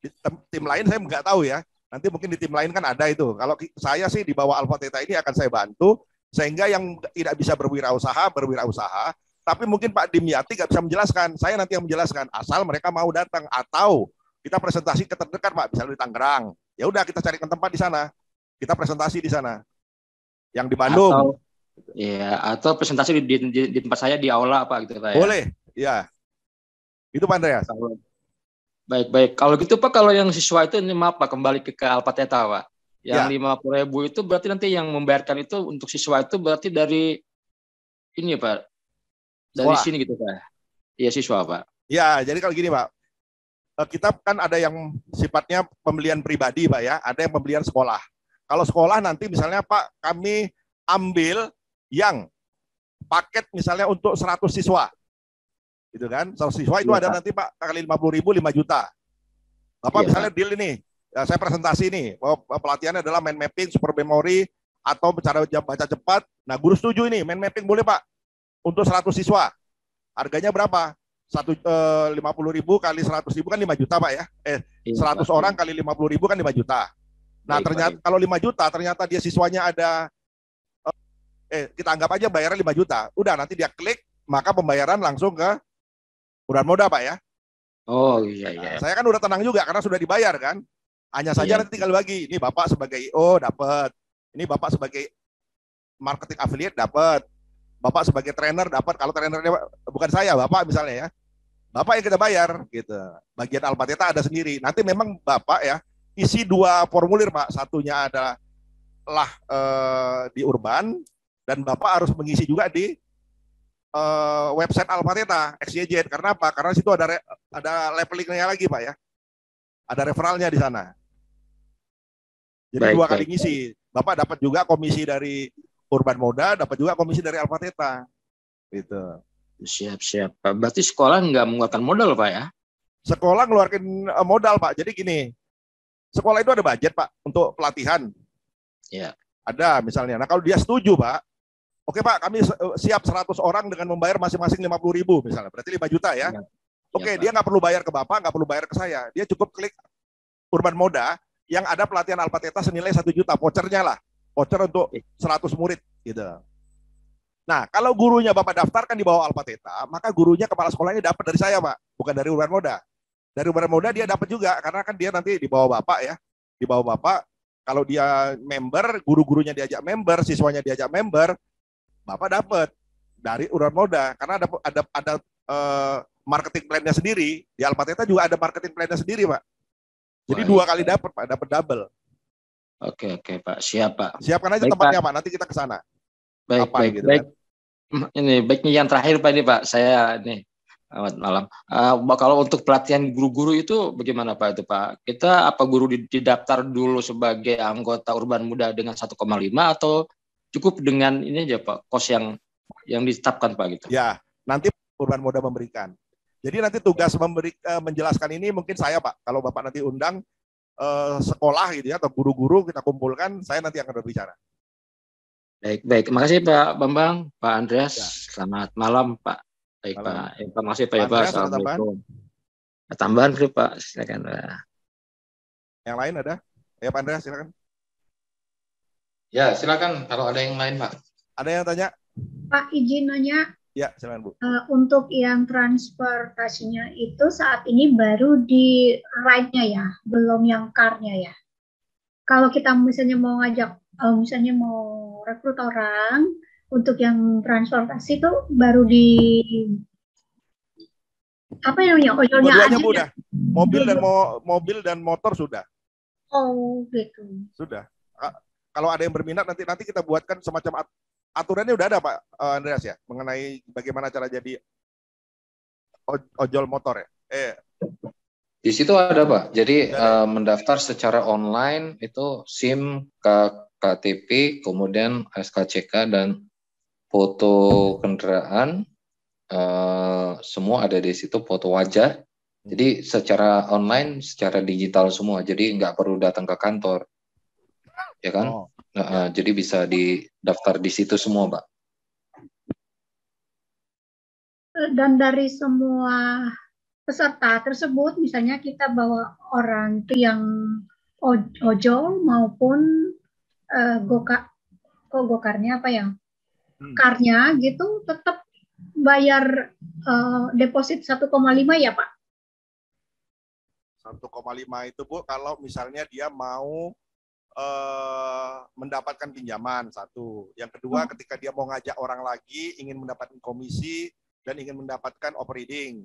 Di tim lain saya nggak tahu ya. Nanti mungkin di tim lain kan ada itu. Kalau saya sih di bawah Alpha Theta ini akan saya bantu sehingga yang tidak bisa berwirausaha. Tapi mungkin Pak Dimyati nggak bisa menjelaskan. Saya nanti yang menjelaskan. Asal mereka mau datang atau kita presentasi ke terdekat Pak, misalnya di Tangerang. Ya udah kita carikan tempat di sana. Kita presentasi di sana. Yang di Bandung. Atau presentasi di tempat saya di aula Pak gitu Pak. Boleh, ya. Itu Pak Andreas. Baik. Kalau gitu Pak, kalau yang siswa itu ini maaf Pak, kembali ke Alpha Theta Pak. Yang 50.000 itu berarti nanti yang membayarkan itu untuk siswa itu berarti dari ini Pak. Dari sini gitu Pak. Iya siswa Pak. Ya, jadi kalau gini Pak. Kita kan ada yang sifatnya pembelian pribadi Pak ya, ada yang pembelian sekolah. Kalau sekolah nanti misalnya Pak, kami ambil yang paket misalnya untuk 100 siswa. Gitu kan? 100 siswa itu ada nanti Pak kali 50.000 5 juta. Bapak misalnya deal ini, ya, saya presentasi ini, pelatihannya adalah mind mapping, super memory, atau cara baca cepat. Nah, guru setuju ini, mind mapping boleh Pak, untuk 100 siswa. Harganya berapa? 50.000 kali 100.000 kan 5 juta Pak ya. 100 orang kali 50.000 kan 5 juta. Nah, ternyata kalau 5 juta ternyata dia siswanya ada kita anggap aja bayarnya 5 juta. Udah nanti dia klik, maka pembayaran langsung ke Urban Moda Pak ya. Oh iya. Nah, saya kan udah tenang juga karena sudah dibayar kan. Hanya saja nanti tinggal bagi. Ini Bapak sebagai IO dapat. Ini Bapak sebagai marketing affiliate dapat. Bapak sebagai trainer dapat. Kalau trainernya bukan saya, Bapak misalnya ya. Bapak yang kita bayar gitu. Bagian Alpha Theta ada sendiri. Nanti memang Bapak ya isi 2 formulir Pak. Satunya adalah di Urban dan Bapak harus mengisi juga di website Alpha Theta XYZ. Karena apa? Karena situ ada levelingnya lagi Pak ya. Ada referralnya di sana. Jadi 2 kali ngisi. Bapak dapat juga komisi dari Urban Moda, dapat juga komisi dari Alpha Theta. Gitu. Siap. Berarti sekolah nggak mengeluarkan modal Pak ya? Sekolah ngeluarkan modal Pak. Jadi gini, sekolah itu ada budget Pak untuk pelatihan. Ya. Ada misalnya. Nah kalau dia setuju Pak, oke Pak, kami siap 100 orang dengan membayar masing-masing 50.000 misalnya. Berarti 5 juta ya. Oke, dia nggak perlu bayar ke Bapak, nggak perlu bayar ke saya. Dia cukup klik Urban Moda yang ada pelatihan Alpha Theta senilai 1 juta. Vouchernya lah. Voucher untuk 100 murid gitu. Nah, kalau gurunya Bapak daftarkan di bawah Alpha Theta, maka gurunya kepala sekolahnya dapat dari saya Pak, bukan dari Urban Moda. Dari urban moda dia dapat juga, karena kan dia nanti di bawah Bapak ya. Di bawah Bapak, kalau dia member, guru-gurunya diajak member, siswanya diajak member, Bapak dapat dari urban moda, karena ada marketing plan-nya sendiri. Di Alpateta juga ada marketing plan-nya sendiri, Pak. Jadi Baik. 2 kali dapat, Pak, dapat double. Oke, Pak. Siap, Pak. Siapkan aja Baik, tempatnya, Pak. Pak. Nanti kita ke sana. Baik, Kapan, baik, gitu baik. kan? Ini baiknya yang terakhir Pak ini Pak. Saya nih selamat malam. Kalau untuk pelatihan guru-guru itu bagaimana Pak itu Pak? Kita apa guru didaftar dulu sebagai anggota Urban Muda dengan 1,5 atau cukup dengan ini aja Pak, kos yang ditetapkan Pak gitu? Ya, nanti Urban Moda memberikan. Jadi nanti tugas menjelaskan ini mungkin saya Pak. Kalau Bapak nanti undang sekolah gitu ya atau guru-guru kita kumpulkan, saya nanti akan berbicara. Baik. Terima kasih Pak Bambang, Pak Andreas. Ya. Selamat malam Pak. Baik Malam. Pak. Terima kasih Pak. Andreas, ada Assalamualaikum. Tambahan Pak, silakan. Yang lain ada? Ya Pak Andreas, silakan. Ya, silakan kalau ada yang lain, Pak. Ada yang tanya? Pak, izin nanya. Ya, silakan Bu. Untuk yang transportasinya itu saat ini baru di ride-nya ya, belum yang car-nya ya. Kalau kita misalnya mau rekrut orang untuk yang transportasi itu baru di apa namanya, ojolnya Dua-duanya aja Bu ya? udah. Mobil dan motor sudah. Oh gitu. Sudah. Kalau ada yang berminat nanti kita buatkan semacam aturannya udah ada Pak Andreas ya, mengenai bagaimana cara jadi ojol motor ya. Di situ ada Pak. Jadi mendaftar secara online itu SIM, KTP, kemudian SKCK dan foto kendaraan, semua ada di situ, foto wajah. Jadi secara online, secara digital semua. Jadi nggak perlu datang ke kantor, ya kan? Jadi bisa didaftar di situ semua, Pak. Dan dari semua peserta tersebut, misalnya kita bawa orang itu yang ojol maupun gokarnya apa ya, karnya gitu, tetap bayar deposit 1,5 ya Pak? 1,5 itu Bu, kalau misalnya dia mau mendapatkan pinjaman, satu. Yang kedua, ketika dia mau ngajak orang lagi, ingin mendapatkan komisi dan ingin mendapatkan operating.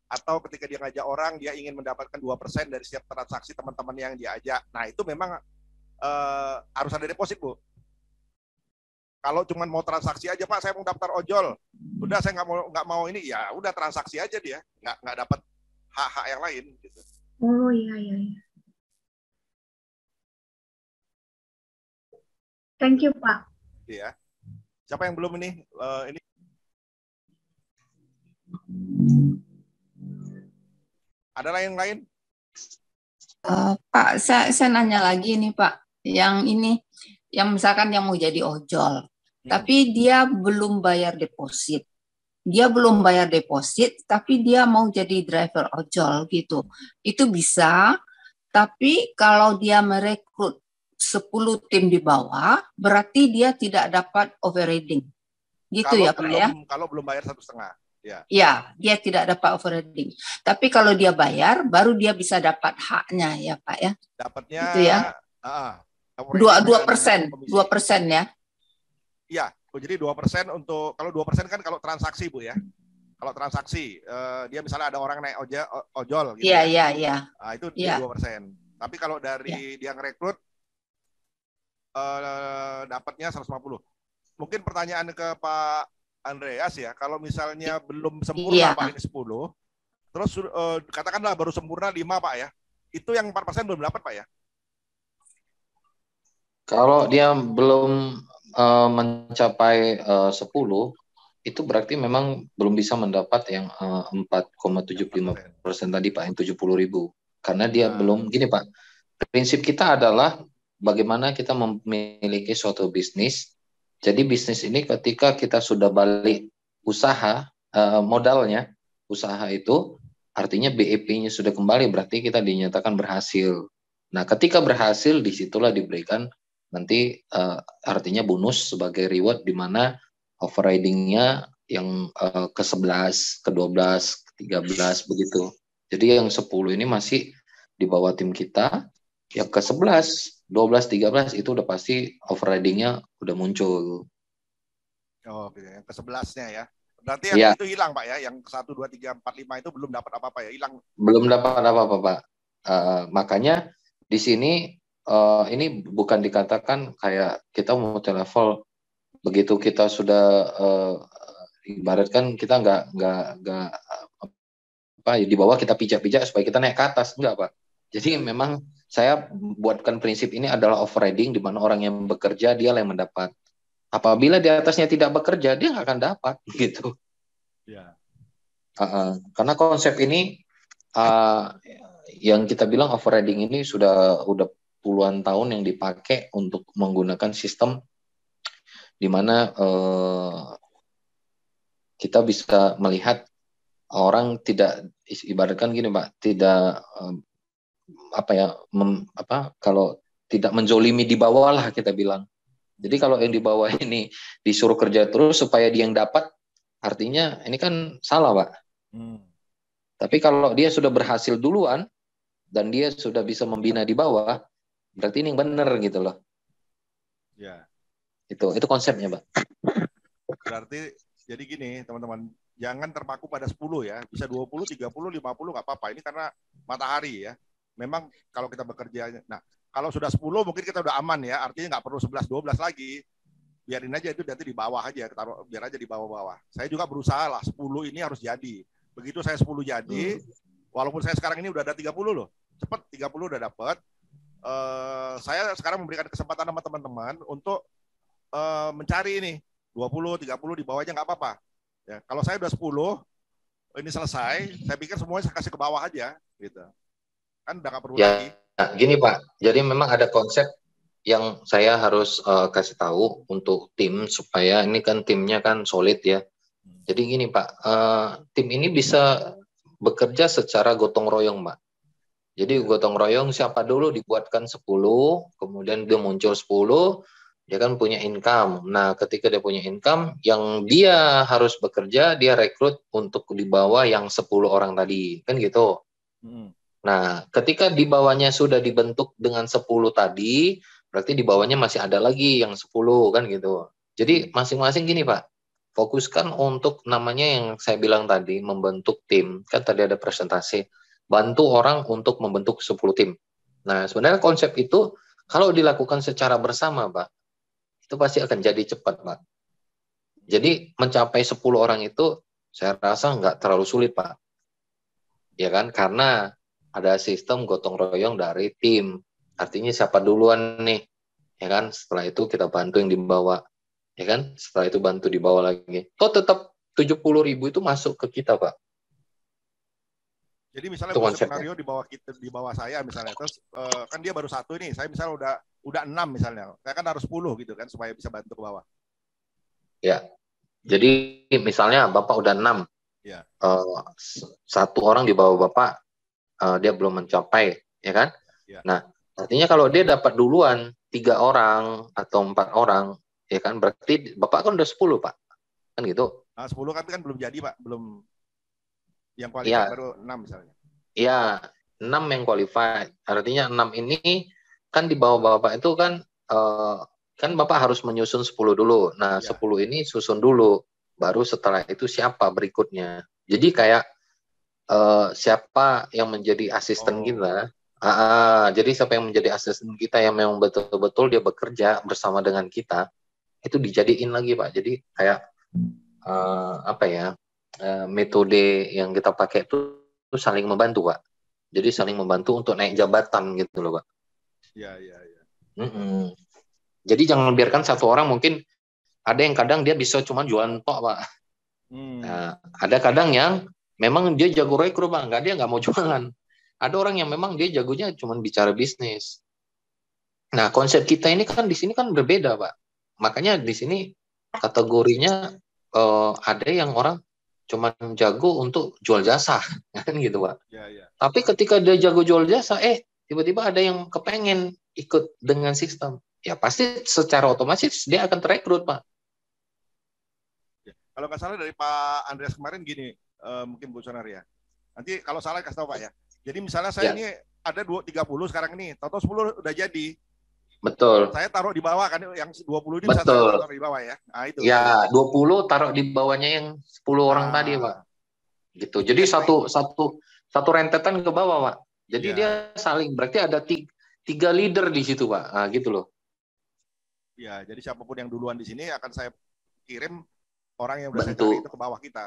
Atau ketika dia ngajak orang, dia ingin mendapatkan 2% dari setiap transaksi teman-teman yang diajak. Nah, itu memang harus ada deposit, Bu. Kalau cuma mau transaksi aja, Pak, saya mau daftar ojol. Udah, saya nggak mau ini, ya udah transaksi aja dia. Nggak dapat hak-hak yang lain. Gitu. Oh, iya. Thank you, Pak. Ya. Siapa yang belum ini? Ini. Ada yang lain? Pak, saya nanya lagi nih Pak. Yang ini, yang misalkan yang mau jadi ojol, tapi dia belum bayar deposit. Dia belum bayar deposit, tapi dia mau jadi driver ojol gitu. Itu bisa, tapi kalau dia merekrut 10 tim di bawah, berarti dia tidak dapat overriding. Gitu ya Pak ya? Kalau belum bayar 1,5. Ya, dia tidak dapat overriding. Tapi kalau dia bayar, baru dia bisa dapat haknya ya Pak ya? Dapatnya itu ya? 2% ya? Iya, jadi 2% untuk, kalau 2% kan kalau transaksi Bu ya. Kalau transaksi, dia misalnya ada orang naik ojol gitu. Iya. Nah, itu 2%. Tapi kalau dari dia ngerekrut, dapatnya 150. Mungkin pertanyaan ke Pak Andreas ya, kalau misalnya belum sempurna Pak ini 10, terus katakanlah baru sempurna 5 Pak ya, itu yang 4% belum dapat Pak ya? Kalau dia belum mencapai 10, itu berarti memang belum bisa mendapat yang 4,75% tadi Pak, yang 70.000. Karena dia belum, gini Pak, prinsip kita adalah bagaimana kita memiliki suatu bisnis. Jadi bisnis ini ketika kita sudah balik usaha, modalnya, usaha itu artinya BEP-nya sudah kembali, berarti kita dinyatakan berhasil. Nah, ketika berhasil, disitulah diberikan nanti artinya bonus sebagai reward, di mana overriding-nya yang ke-11, ke-12, ke-13 begitu. Jadi yang 10 ini masih di bawah tim kita. Yang ke 11, 12, 13 itu udah pasti overriding-nya udah muncul. Oh, oke. Yang ke-11-nya ya. Berarti yang Ya, itu hilang Pak ya, yang 1, 2, 3, 4, 5 itu belum dapat apa-apa ya, hilang. belum dapat apa-apa Pak. Makanya di sini ini bukan dikatakan kayak kita mau level begitu kita sudah ibaratkan kita nggak apa di bawah kita pijak-pijak supaya kita naik ke atas, enggak Pak. Jadi memang saya buatkan prinsip ini adalah overriding, di mana orang yang bekerja dia yang mendapat. Apabila di atasnya tidak bekerja dia nggak akan dapat gitu. Ya. Karena konsep ini yang kita bilang overriding ini udah puluhan tahun yang dipakai untuk menggunakan sistem di mana kita bisa melihat orang tidak, ibaratkan gini Pak, tidak kalau tidak menzolimi di bawah lah kita bilang. Jadi kalau yang di bawah ini disuruh kerja terus supaya dia yang dapat, artinya ini kan salah Pak. Tapi kalau dia sudah berhasil duluan dan dia sudah bisa membina di bawah, berarti ini yang benar gitu loh. Ya. Itu konsepnya Pak. Berarti jadi gini teman-teman, jangan terpaku pada 10 ya, bisa 20, 30, 50 nggak apa-apa. Ini karena matahari ya. Memang kalau kita bekerja, nah kalau sudah 10 mungkin kita udah aman ya, artinya nggak perlu 11, 12 lagi. Biarin aja itu nanti di bawah aja, taruh biar aja di bawah-bawah. Saya juga berusaha lah 10 ini harus jadi. Begitu saya 10 jadi, walaupun saya sekarang ini udah ada 30 loh. Cepet 30 udah dapat. Saya sekarang memberikan kesempatan sama teman-teman untuk mencari ini 20, 30 di bawahnya nggak apa-apa. Ya, kalau saya udah 10 ini selesai, saya pikir semuanya saya kasih ke bawah aja gitu. Kan udah nggak perlu lagi. Gini Pak, jadi memang ada konsep yang saya harus kasih tahu untuk tim supaya ini kan timnya kan solid ya. Jadi gini Pak, tim ini bisa bekerja secara gotong royong Pak. Jadi gotong royong siapa dulu dibuatkan 10, kemudian dia muncul 10, dia kan punya income. Nah ketika dia punya income, yang dia harus bekerja, dia rekrut untuk di bawah yang 10 orang tadi, kan gitu. Nah, ketika di bawahnya sudah dibentuk dengan 10 tadi, berarti di bawahnya masih ada lagi yang 10 kan gitu. Jadi masing-masing gini Pak, fokuskan untuk namanya yang saya bilang tadi, membentuk tim. Kan tadi ada presentasi, bantu orang untuk membentuk 10 tim. Nah, sebenarnya konsep itu kalau dilakukan secara bersama Pak, itu pasti akan jadi cepat Pak. Jadi mencapai 10 orang itu saya rasa nggak terlalu sulit Pak. Ya kan, karena ada sistem gotong royong dari tim. Artinya siapa duluan nih, ya kan? Setelah itu kita bantu yang di bawah, ya kan? Setelah itu bantu di bawah lagi. Toh tetap 70.000 itu masuk ke kita, Pak. Jadi misalnya Itu bos konsepnya. skenario di bawah saya misalnya, terus kan dia baru 1 ini, saya misalnya udah 6 misalnya, saya kan harus 10 gitu kan supaya bisa bantu ke bawah. Ya, jadi misalnya Bapak udah 6, ya. 1 orang di bawah Bapak dia belum mencapai, ya kan? Ya. Nah, artinya kalau dia dapat duluan 3 orang atau 4 orang, ya kan? Berarti Bapak kan udah 10, Pak. Kan gitu. Nah, 10 kan belum jadi, Pak. Belum yang qualified baru 6 misalnya. Iya, 6 yang qualified. Artinya 6 ini kan di bawah Bapak itu kan kan Bapak harus menyusun 10 dulu. Nah, 10 ini susun dulu. Baru setelah itu siapa berikutnya. Jadi kayak siapa yang menjadi asisten kita. Jadi siapa yang menjadi asisten kita yang memang betul-betul dia bekerja bersama dengan kita, itu dijadiin lagi Pak. Jadi kayak metode yang kita pakai itu saling membantu Pak. Jadi saling membantu untuk naik jabatan gitu loh Pak. Iya. Jadi jangan biarkan satu orang, mungkin ada yang kadang dia bisa cuma jualan tok Pak. Nah, ada kadang yang memang dia jago rekrut Pak, dia nggak mau jualan. Ada orang yang memang dia jagonya cuma bicara bisnis. Nah, konsep kita ini kan di sini kan berbeda Pak. Makanya di sini kategorinya ada yang orang cuma jago untuk jual jasa, kan gitu Pak. Ya. Tapi ketika dia jago jual jasa, tiba-tiba ada yang kepengen ikut dengan sistem. Ya pasti secara otomatis dia akan terekrut Pak. Kalau nggak salah dari Pak Andreas kemarin gini, mungkin Bu Sonar ya. Nanti kalau salah kasih tahu Pak ya. Jadi misalnya saya Ya. ini ada 30 sekarang ini, tahu 10 udah jadi. Betul. Saya taruh di bawah kan, yang 20 ini bisa Betul. saya taruh di bawah ya. Nah, itu. Ya, 20 taruh di bawahnya yang 10 orang tadi, Pak. Gitu. Jadi satu rentetan ke bawah, Pak. Jadi Ya. dia saling, berarti ada 3 leader di situ, Pak. Nah, gitu loh. Ya, jadi siapapun yang duluan di sini akan saya kirim orang yang udah saya Bantu. cari itu ke bawah kita.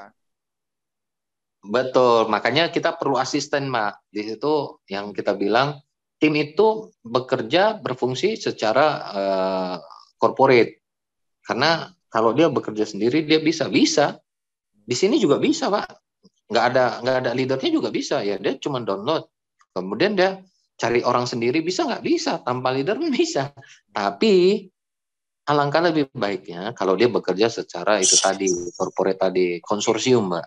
Betul, makanya kita perlu asisten, Pak. Di situ yang kita bilang, tim itu bekerja berfungsi secara corporate. Karena kalau dia bekerja sendiri, dia bisa. Di sini juga bisa, Pak. Nggak ada leadernya juga bisa. Ya, dia cuma download. Kemudian dia cari orang sendiri, bisa nggak? Bisa. Tanpa leader bisa. Tapi alangkah lebih baiknya kalau dia bekerja secara itu tadi, corporate tadi, konsorsium, Mbak.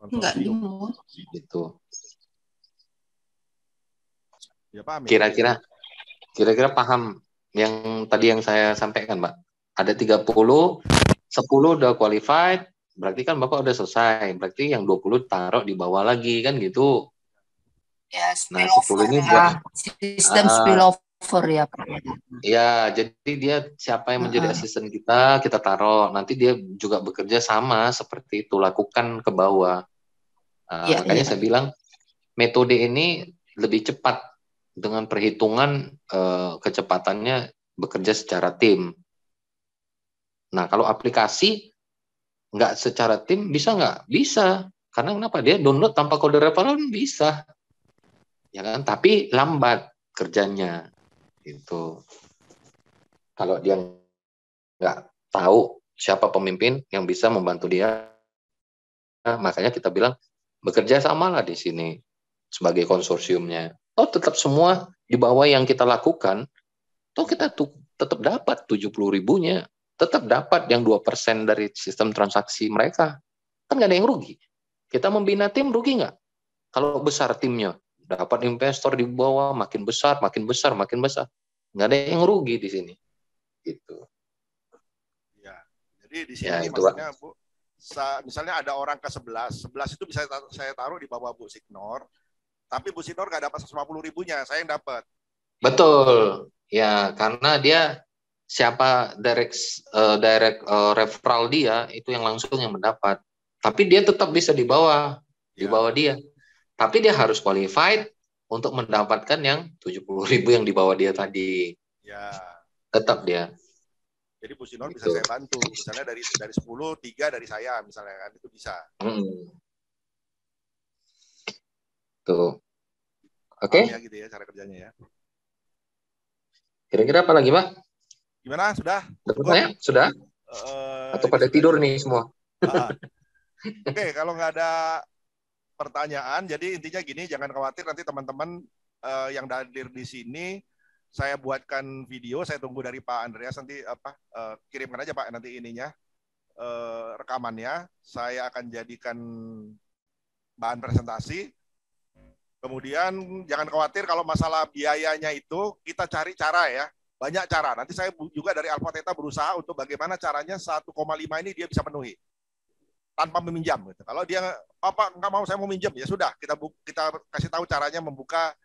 Enggak dimut. Gitu. Ya, paham ya? Kira-kira paham yang tadi yang saya sampaikan, Mbak. Ada 30, 10 udah qualified, berarti kan Bapak udah selesai. Berarti yang 20 taruh di bawah lagi kan gitu. Ya, Nah, spillover 10 ini ya. buat Sistem spillover ya, Pak. ya, jadi dia siapa yang menjadi asisten kita taruh. Nanti dia juga bekerja sama seperti itu, lakukan ke bawah. Ya, Makanya ya. saya bilang metode ini lebih cepat dengan perhitungan kecepatannya bekerja secara tim. Nah, kalau aplikasi nggak secara tim bisa nggak? Bisa. Karena kenapa? Dia download tanpa kode referral bisa. Ya kan? Tapi lambat kerjanya. Gitu. Kalau dia nggak tahu siapa pemimpin yang bisa membantu dia, makanya kita bilang bekerja samalah di sini sebagai konsorsiumnya. Oh, tetap semua di bawah yang kita lakukan, kita tetap dapat 70.000-nya, tetap dapat yang 2% dari sistem transaksi mereka. Kan nggak ada yang rugi. Kita membina tim rugi nggak? Kalau besar timnya, dapat investor di bawah makin besar. Nggak ada yang rugi di sini. Gitu. Ya. Jadi di sini Ya, itu, maksudnya Bu, misalnya ada orang ke 11 itu bisa saya taruh di bawah Bu Signor, tapi Bu Signor nggak dapat 150.000-nya, saya yang dapat. Betul. Ya, karena dia siapa direct referral dia itu yang langsung yang mendapat. Tapi dia tetap bisa di bawah dia. Tapi dia harus qualified untuk mendapatkan yang 70.000 yang di bawah dia tadi. Ya. Tetap dia. Jadi Bu Signor bisa saya bantu. Misalnya dari 10, 3 dari saya misalnya kan itu bisa. Tuh. Oke. Ya gitu ya cara kerjanya ya. Kira-kira apa lagi, Pak? Gimana? Sudah? Sudah? Atau pada tidur nih semua? Oke, kalau nggak ada pertanyaan, jadi intinya gini, jangan khawatir nanti teman-teman yang hadir di sini, saya buatkan video, saya tunggu dari Pak Andreas nanti kirimkan aja Pak nanti ininya rekamannya, saya akan jadikan bahan presentasi. Kemudian jangan khawatir kalau masalah biayanya itu kita cari cara ya, banyak cara. Nanti saya juga dari Alpha Theta berusaha untuk bagaimana caranya 1,5 ini dia bisa penuhi tanpa meminjam. Gitu. Kalau dia nggak mau saya mau minjem, ya sudah kita kasih tahu caranya membuka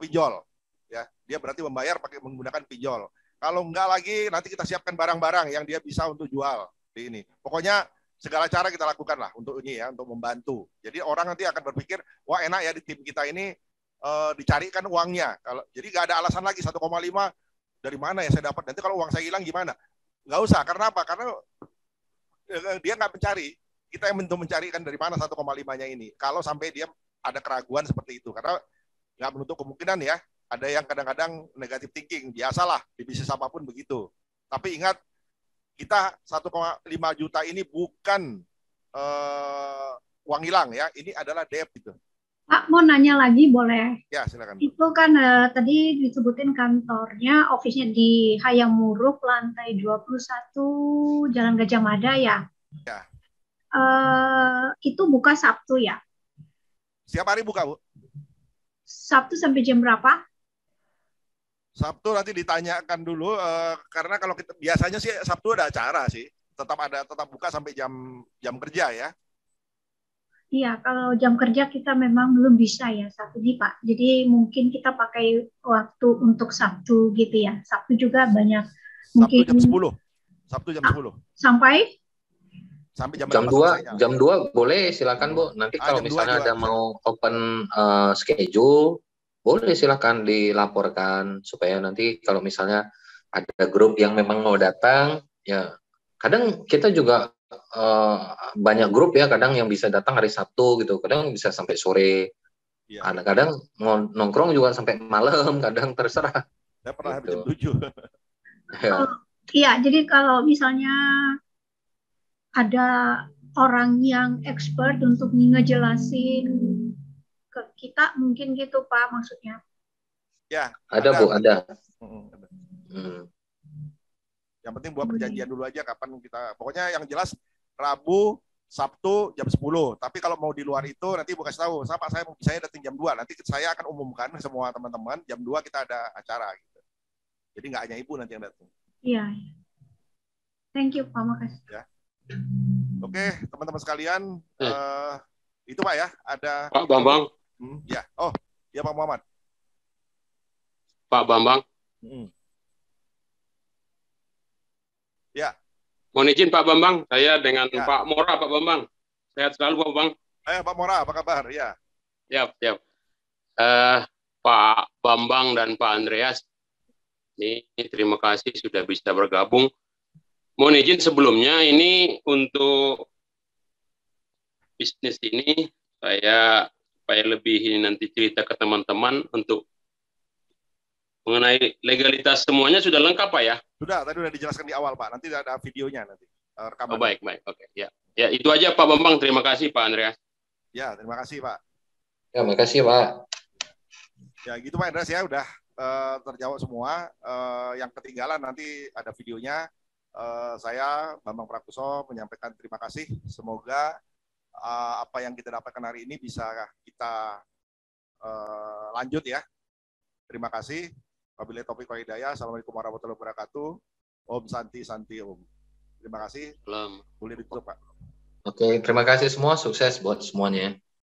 pinjol. Ya, dia berarti membayar menggunakan pinjol. Kalau enggak lagi nanti kita siapkan barang-barang yang dia bisa untuk jual di ini. Pokoknya segala cara kita lakukan lah untuk ini ya, untuk membantu. Jadi orang nanti akan berpikir, wah enak ya di tim kita ini dicarikan uangnya. Jadi nggak ada alasan lagi 1,5 dari mana ya saya dapat. Nanti kalau uang saya hilang gimana? Nggak usah. Karena apa? Karena dia nggak mencari. Kita yang mencarikan dari mana 1,5-nya ini. Kalau sampai dia ada keraguan seperti itu. Karena nggak menutup kemungkinan ya. Ada yang kadang-kadang negatif thinking. Biasalah di bisnis apapun begitu. Tapi ingat, kita 1,5 juta ini bukan uang hilang ya. Ini adalah debt gitu. Pak, mau nanya lagi boleh? Ya, silakan. Itu kan tadi disebutin kantornya, office-nya di Hayam Muruk, lantai 21, Jalan Gajah Mada ya? Ya. Itu buka Sabtu ya? Setiap hari buka, Bu. Sabtu sampai jam berapa? Sabtu nanti ditanyakan dulu, karena kalau kita biasanya sih Sabtu ada acara sih, tetap buka sampai jam kerja ya. Iya, kalau jam kerja kita memang belum bisa ya saat ini, Pak. Jadi mungkin kita pakai waktu untuk Sabtu gitu ya. Sabtu juga banyak Sabtu mungkin jam 10. Sabtu jam 10. sampai Jam Jam 8 2, selesainya. jam 2 boleh, silakan Bu. Nanti kalau jam 2 misalnya juga ada bisa. mau open schedule, boleh silakan dilaporkan supaya nanti kalau misalnya ada grup yang memang mau datang, ya kadang kita juga banyak grup ya, kadang yang bisa datang hari Sabtu gitu, kadang bisa sampai sore. Iya. Kadang mau nongkrong juga sampai malam, kadang terserah. Saya pernah Gitu. jam 7. Ya. Iya, jadi kalau misalnya ada orang yang expert untuk ngejelasin ke kita, mungkin gitu Pak maksudnya. Ya, Ada Bu, ada. Yang penting buat perjanjian dulu aja kapan kita. Pokoknya yang jelas Rabu, Sabtu jam 10. Tapi kalau mau di luar itu nanti Bu kasih tahu. Saya datang jam 2. Nanti saya akan umumkan semua teman-teman jam 2 kita ada acara gitu. Jadi nggak hanya Ibu nanti yang datang. Iya. Thank you Pak, makasih. Ya. Oke, teman-teman sekalian, itu Pak ya, ada Pak Bambang. Ya, oh, ya Pak Muhammad. Pak Bambang. Ya. Mohon izin Pak Bambang, saya dengan Pak Mora, Pak Bambang. Sehat selalu Pak Bambang. Pak Mora, apa kabar? Ya. Siap. Pak Bambang dan Pak Andreas, ini terima kasih sudah bisa bergabung. Mohon izin sebelumnya ini untuk bisnis ini saya supaya lebih ini nanti cerita ke teman-teman untuk mengenai legalitas semuanya sudah lengkap Pak ya? Sudah, tadi sudah dijelaskan di awal Pak. Nanti ada videonya nanti. Oh, baik. Oke. Ya, itu aja Pak Bambang. Terima kasih Pak Andreas. Ya, terima kasih Pak. Ya, makasih Pak. Ya, gitu Pak Andreas ya, udah terjawab semua. Yang ketinggalan nanti ada videonya. Saya Bambang Prakuso menyampaikan terima kasih. Semoga apa yang kita dapatkan hari ini bisa kita lanjut ya. Terima kasih. Wabillahi taufiq wal hidayah. Assalamualaikum warahmatullahi wabarakatuh. Om Santi Om. Terima kasih. Boleh ditutup Pak. Oke, terima kasih semua. Sukses buat semuanya.